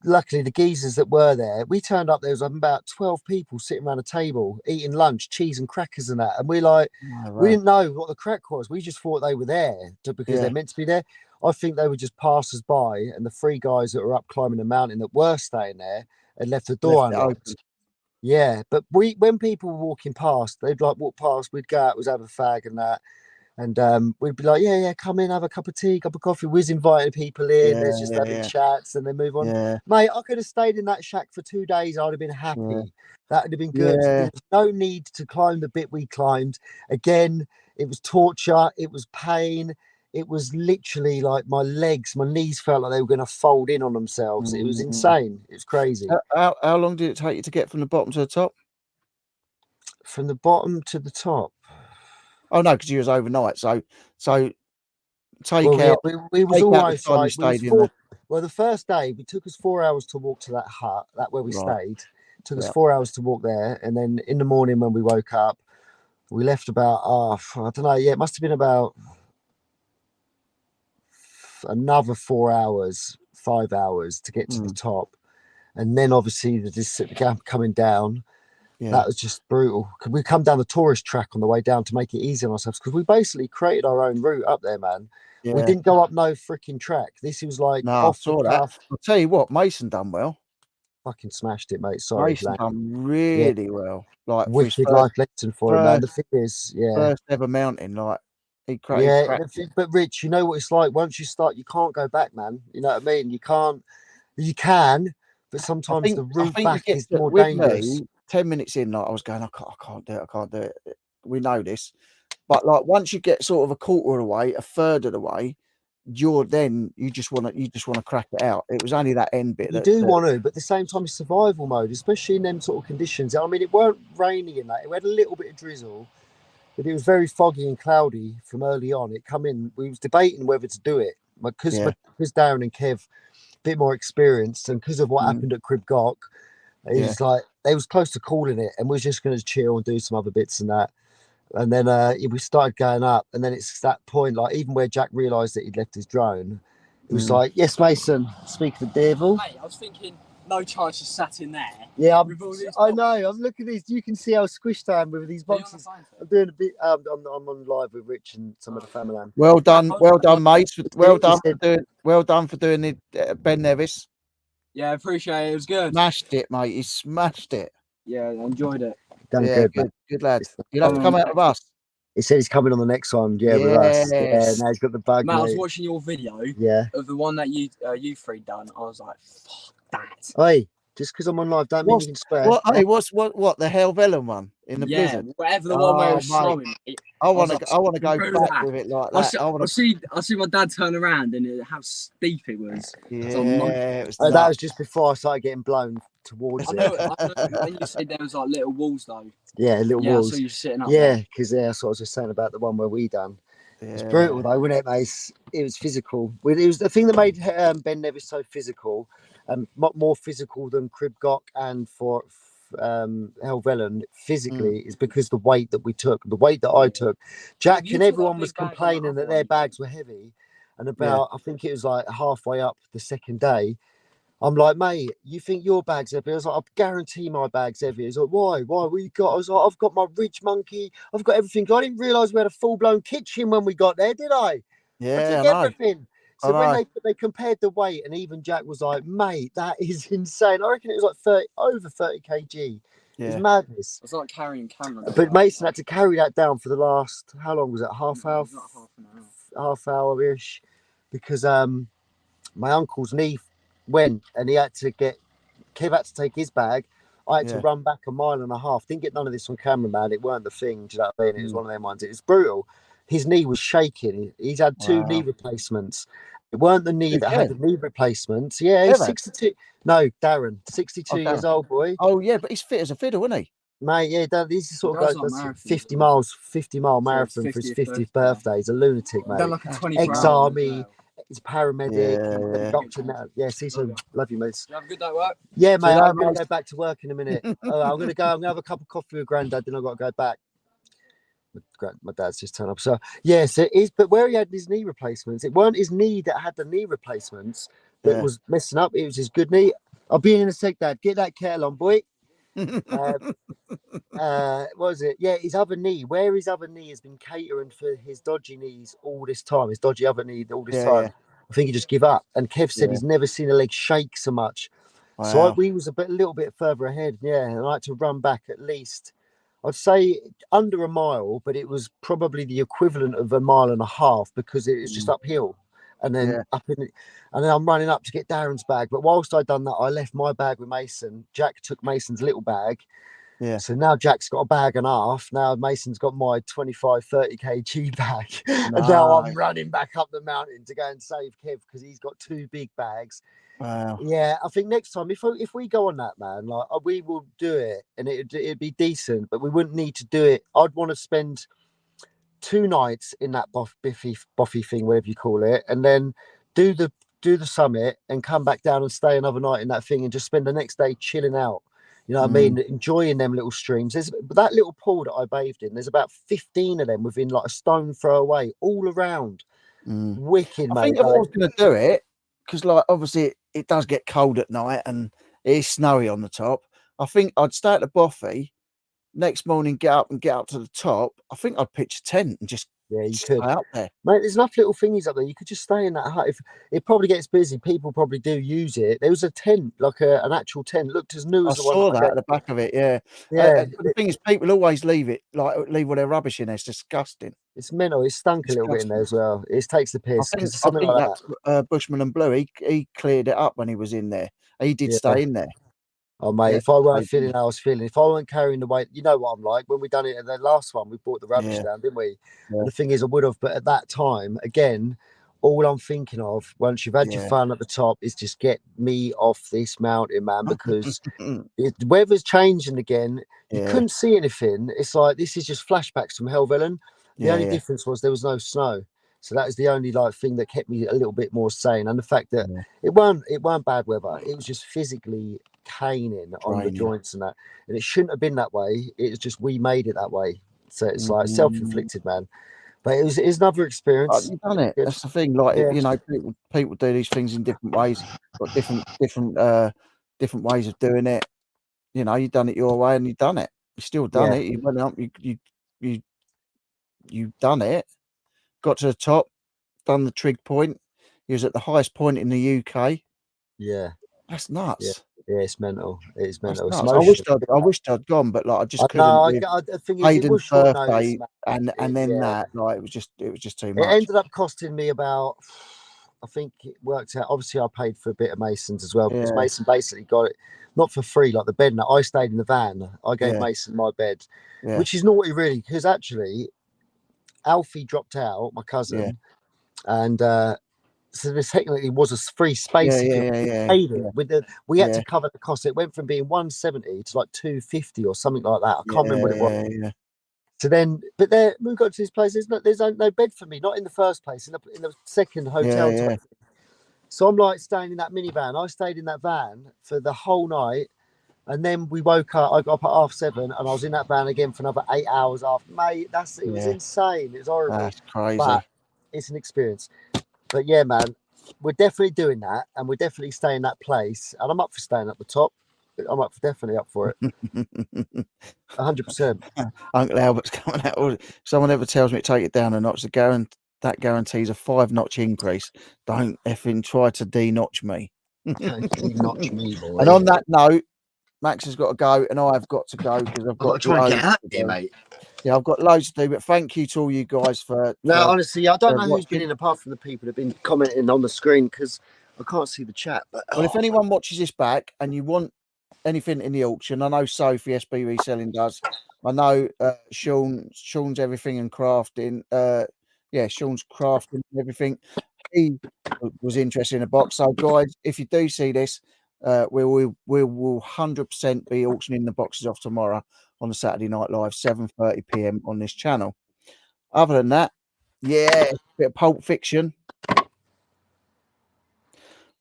Speaker 2: luckily the geezers that were there, we turned up. There was about 12 people sitting around a table eating lunch, cheese and crackers and that. And we're like, we didn't know what the crack was. We just thought they were there because they're meant to be there. I think they were just passers by, and the three guys that were up climbing the mountain that were staying there had left the door unlocked. Yeah, but when people were walking past, they'd like walk past, we'd go out, have a fag and that. And we'd be like, yeah, come in, have a cup of tea, cup of coffee. We're inviting people in. There's just having chats, and then move on.
Speaker 1: Yeah.
Speaker 2: Mate, I could have stayed in that shack for 2 days. I'd have been happy. Yeah. That would have been good.
Speaker 1: Yeah.
Speaker 2: There was no need to climb the bit we climbed. Again, it was torture. It was pain. It was literally like my knees felt like they were going to fold in on themselves. It was insane. It was crazy.
Speaker 1: How long did it take you to get from the bottom to the top?
Speaker 2: From the bottom to the top.
Speaker 1: Oh no, because you was overnight. So take
Speaker 2: out.
Speaker 1: Yeah,
Speaker 2: we was almost like
Speaker 1: the
Speaker 2: first day it took us 4 hours to walk to that hut, where we stayed. It took us 4 hours to walk there, and then in the morning when we woke up, we left about I don't know. Yeah, it must have been about another 4 hours, 5 hours to get to the top, and then obviously the gap coming down. Yeah. That was just brutal. We come down the tourist track on the way down to make it easy on ourselves because we basically created our own route up there, man. Yeah. We didn't go up no freaking track. This was like
Speaker 1: off the cuff. I'll tell you what, Mason done well.
Speaker 2: Fucking smashed it, mate. Sorry,
Speaker 1: Mason done really well. Like
Speaker 2: wicked life lesson for him, man. The thing is,
Speaker 1: first ever mountain, like he cracked.
Speaker 2: Yeah, but Rich, you know what it's like. Once you start, you can't go back, man. You know what I mean? You can, but sometimes the route back is more dangerous.
Speaker 1: 10 minutes in, like I was going, I can't do it. We know this, but like once you get sort of a quarter of the way, a third of the way, you just want to crack it out. It was only that end bit.
Speaker 2: You do want to, but at the same time, it's survival mode, especially in them sort of conditions. I mean, it weren't rainy in that. It had a little bit of drizzle, but it was very foggy and cloudy from early on. It come in. We was debating whether to do it because Darren and Kev a bit more experienced, and because of what happened at Crib Gok, it was like they was close to calling it, and we was just going to chill and do some other bits and that. And then we started going up, and then it's that point, like even where Jack realised that he'd left his drone, it was like, yes, Mason, speak of the devil.
Speaker 5: Mate, I was thinking, no chance you sat in there.
Speaker 2: Yeah, I know. I'm looking at these. You can see how squished I am with these boxes. I'm doing a bit. I'm on live with Rich and some of the family.
Speaker 1: Well done, mate. Well done for doing it, Ben Nevis.
Speaker 5: Yeah, I appreciate it. It was good.
Speaker 1: Smashed it, mate. He smashed it.
Speaker 5: Yeah, I enjoyed it.
Speaker 2: Done
Speaker 1: good lad. You'll have to come out with us.
Speaker 2: He said he's coming on the next one. Yeah, with us. Yeah, now he's got the bug.
Speaker 5: Mate, I was watching your video.
Speaker 2: Yeah.
Speaker 5: Of the one that you three done. I was like, fuck that.
Speaker 2: Hey, just because I'm on live, don't mean you can swear.
Speaker 1: What the Helvellyn one in the blizzard?
Speaker 5: Whatever the one where it was snowing.
Speaker 1: I want to go back with it like that.
Speaker 5: I see my dad turn around and how steep it was.
Speaker 2: Yeah, that was just before I started getting blown towards it.
Speaker 5: I know when you said there was like little walls though.
Speaker 2: Yeah, little walls.
Speaker 5: So you're sitting up.
Speaker 2: Yeah, because that's what I was just saying about the one where we done. Yeah. It's brutal though, wasn't it, mate? It was physical. It was the thing that made Ben Nevis so physical, more physical than Crib Gok and for Helvellyn physically is because the weight that we took, the weight that I took. Jack and everyone was complaining that their bags were heavy, and about I think it was like halfway up the second day, I'm like, mate, you think your bag's heavy? I was like, I guarantee my bag's heavy. He's like, why? What you got? I was like, I've got my Ridge Monkey. I've got everything. I didn't realise we had a full-blown kitchen when we got there, did I?
Speaker 1: Yeah,
Speaker 2: I took everything. So when they compared the weight, and even Jack was like, mate, that is insane. I reckon it was like over 30 kg. Yeah. It's madness.
Speaker 5: It's like carrying camera.
Speaker 2: But Mason had to carry that down for the last, how long was it? Half hour-ish. Because my uncle's knee went and Kev had to take his bag. I had to run back 1.5 miles. Didn't get none of this on camera, man. It weren't the thing. Do you know what I mean? It was one of them ones. It was brutal. His knee was shaking. He's had 2 knee replacements. It weren't the knee that had the knee replacements. Yeah, he's 62. No, Darren, 62 years old, boy.
Speaker 1: Oh yeah, but he's fit as a fiddle, isn't he?
Speaker 2: Mate, yeah, these sort of guys. 50-mile marathon for his 50th birthday. He's a lunatic, mate.
Speaker 5: Like a
Speaker 2: ex-army. He's a paramedic. Doctor now. Yeah, see, so love you, mates.
Speaker 5: You have a good day at work.
Speaker 2: Yeah, mate. I'm going to go back to work in a minute. I'm going to have a cup of coffee with Grandad, then I've got to go back. My dad's just turned up. So yes, it is. But where he had his knee replacements, it weren't his knee that had the knee replacements that was messing up. It was his good knee. I'll be in a sec, Dad. Get that kettle on, boy. What was it? Yeah, his other knee. Where his other knee has been catering for his dodgy knees all this time. His dodgy other knee all this time. I think he just give up. And Kev said he's never seen a leg shake so much. Wow. So we was a little bit further ahead. Yeah, and I had to run back at least. I'd say under 1 mile, but it was probably the equivalent of 1.5 miles because it was just uphill. And then and then I'm running up to get Darren's bag. But whilst I'd done that, I left my bag with Mason. Jack took Mason's little bag. Yeah. So now Jack's got a bag and a half. Now Mason's got my 25, 30 kg bag. Nice. And now I'm running back up the mountain to go and save Kev because he's got 2 big bags.
Speaker 1: Wow.
Speaker 2: Yeah, I think next time if we go on that, man, like we will do it and it'd be decent, but we wouldn't need to do it. I'd want to spend 2 nights in that boffy thing, whatever you call it, and then do the summit and come back down and stay another night in that thing and just spend the next day chilling out. You know what I mean? Enjoying them little streams. There's that little pool that I bathed in. There's about 15 of them within like a stone throw away, all around. Wicked, mate.
Speaker 1: I think if I was going to do it, because like obviously it does get cold at night and it is snowy on the top. I think I'd stay at the boffy. Next morning, get up to the top. I think I'd pitch a tent and just stay out there.
Speaker 2: Mate, there's enough little thingies up there. You could just stay in that hut. If it probably gets busy, people probably do use it. There was a tent, like an actual tent, looked as new as the one.
Speaker 1: I saw that at the back of it. Yeah. The thing is, people always leave all their rubbish in there. It's disgusting.
Speaker 2: It's mental. It stunk a little bit in there as well. It takes the piss.
Speaker 1: I think that Bushman and Blue, he cleared it up when he was in there. He did stay in there.
Speaker 2: Oh, mate, if I weren't feeling how I was feeling, if I weren't carrying the weight, you know what I'm like. When we done it at the last one, we brought the rubbish down, didn't we? And the thing is, I would have, but at that time, again, all I'm thinking of once you've had your
Speaker 1: Yeah.
Speaker 2: fun at the top is just get me off this mountain, man, because the weather's changing again. You
Speaker 1: Yeah.
Speaker 2: couldn't see anything. It's like this is just flashbacks from Helvellyn. The
Speaker 1: Yeah,
Speaker 2: only
Speaker 1: yeah.
Speaker 2: difference was there was no snow. So that is the only like thing that kept me a little bit more sane. And the fact that
Speaker 1: Yeah.
Speaker 2: it weren't bad weather. It was just physically caning on the
Speaker 1: Draining.
Speaker 2: joints and that. And it shouldn't have been that way. It was just we made it that way. So it's like self-inflicted, man. But it's another experience.
Speaker 1: You've done it.
Speaker 2: Good.
Speaker 1: That's the thing. Like
Speaker 2: Yeah.
Speaker 1: you know, people do these things in different ways. Got different ways of doing it. You know, you've done it your way, and you've done it. You still done
Speaker 2: Yeah.
Speaker 1: it. You went up. You done it. Got to the top. Done the trig point. You was at the highest point in the UK.
Speaker 2: Yeah.
Speaker 1: That's nuts.
Speaker 2: Yeah, it's mental. It's
Speaker 1: That's
Speaker 2: mental. It's
Speaker 1: nuts.
Speaker 2: emotional.
Speaker 1: I wished I'd gone, but like I just
Speaker 2: I
Speaker 1: couldn't.
Speaker 2: know.
Speaker 1: with
Speaker 2: The thing is, it
Speaker 1: Hayden's
Speaker 2: was short notice,
Speaker 1: birthday,
Speaker 2: man.
Speaker 1: and then
Speaker 2: Yeah.
Speaker 1: that, like, it was just too
Speaker 2: It
Speaker 1: much.
Speaker 2: ended up costing me about, I think it worked out. Obviously, I paid for a bit of Mason's as well because
Speaker 1: Yeah.
Speaker 2: Mason basically got it not for free, like the bed. Now I stayed in the van. I gave
Speaker 1: Yeah.
Speaker 2: Mason my bed,
Speaker 1: Yeah.
Speaker 2: which is naughty, really, because actually Alfie dropped out, my cousin, and so there technically was a free space.
Speaker 1: Yeah.
Speaker 2: Paid it with we had
Speaker 1: Yeah.
Speaker 2: to cover the cost. It went from being 170 to like 250 or something like that. I can't remember what it was.
Speaker 1: Yeah.
Speaker 2: So then, but there we got to this place. There's no bed for me, not in the first place, in the second hotel.
Speaker 1: Yeah.
Speaker 2: Type thing. So I'm like staying in that minivan. I stayed in that van for the whole night, and then we woke up. I got up at 7:30, and I was in that van again for another 8 hours after. Mate, it was
Speaker 1: Yeah.
Speaker 2: insane. It was horrible.
Speaker 1: That's crazy.
Speaker 2: But it's an experience. But yeah, man, we're definitely doing that, and we're definitely staying in that place. And I'm up for staying at the top. I'm definitely up for it. 100%.
Speaker 1: Uncle Albert's coming out. Someone ever tells me to take it down a notch, that guarantees a 5-notch increase. Don't effing try to de-notch me.
Speaker 2: Notch me, boy.
Speaker 1: And on that note, Max has got to go, and I've got to go because I've got
Speaker 3: to try and get
Speaker 1: loads
Speaker 3: out
Speaker 1: to
Speaker 3: here,
Speaker 1: do.
Speaker 3: mate.
Speaker 1: Yeah, I've got loads to do. But thank you to all you guys for.
Speaker 2: Honestly, I don't know who's
Speaker 1: watching.
Speaker 2: been in apart from the people that have been commenting on the screen because I can't see the chat. But
Speaker 1: Well, if anyone watches this back and you want anything in the auction, I know Sophie SB Reselling does. I know Sean's everything and crafting. Sean's crafting and everything. He was interested in a box. So, guys, if you do see this, we will 100% be auctioning the boxes off tomorrow on the Saturday Night Live, 7:30 p.m. on this channel. Other than that, a bit of Pulp Fiction.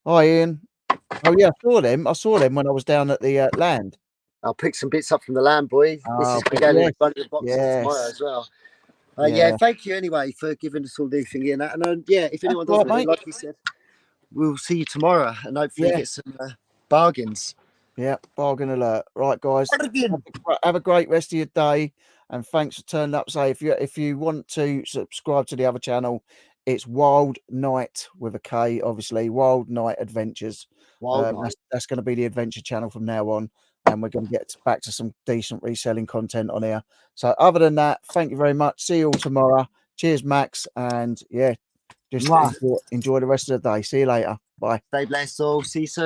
Speaker 1: Hi, Ian. Oh yeah, I saw them when I was down at the land.
Speaker 2: I'll pick some bits up from the land, boy. This is going in front of the boxes tomorrow as well. Thank you anyway for giving us all the thing in that. And if anyone doesn't, like you said, we'll see you tomorrow and hopefully get some bargains.
Speaker 1: Yeah, bargain alert. Right, guys. Have a great rest of your day, and thanks for turning up. So if you want to subscribe to the other channel, it's Wild Night with a K, obviously. Wild Night Adventures. That's going to be the adventure channel from now on, and we're going to get back to some decent reselling content on here. So other than that, thank you very much. See you all tomorrow. Cheers, Max, and just enjoy the rest of the day. See you later. Bye.
Speaker 2: Stay blessed all. See you soon.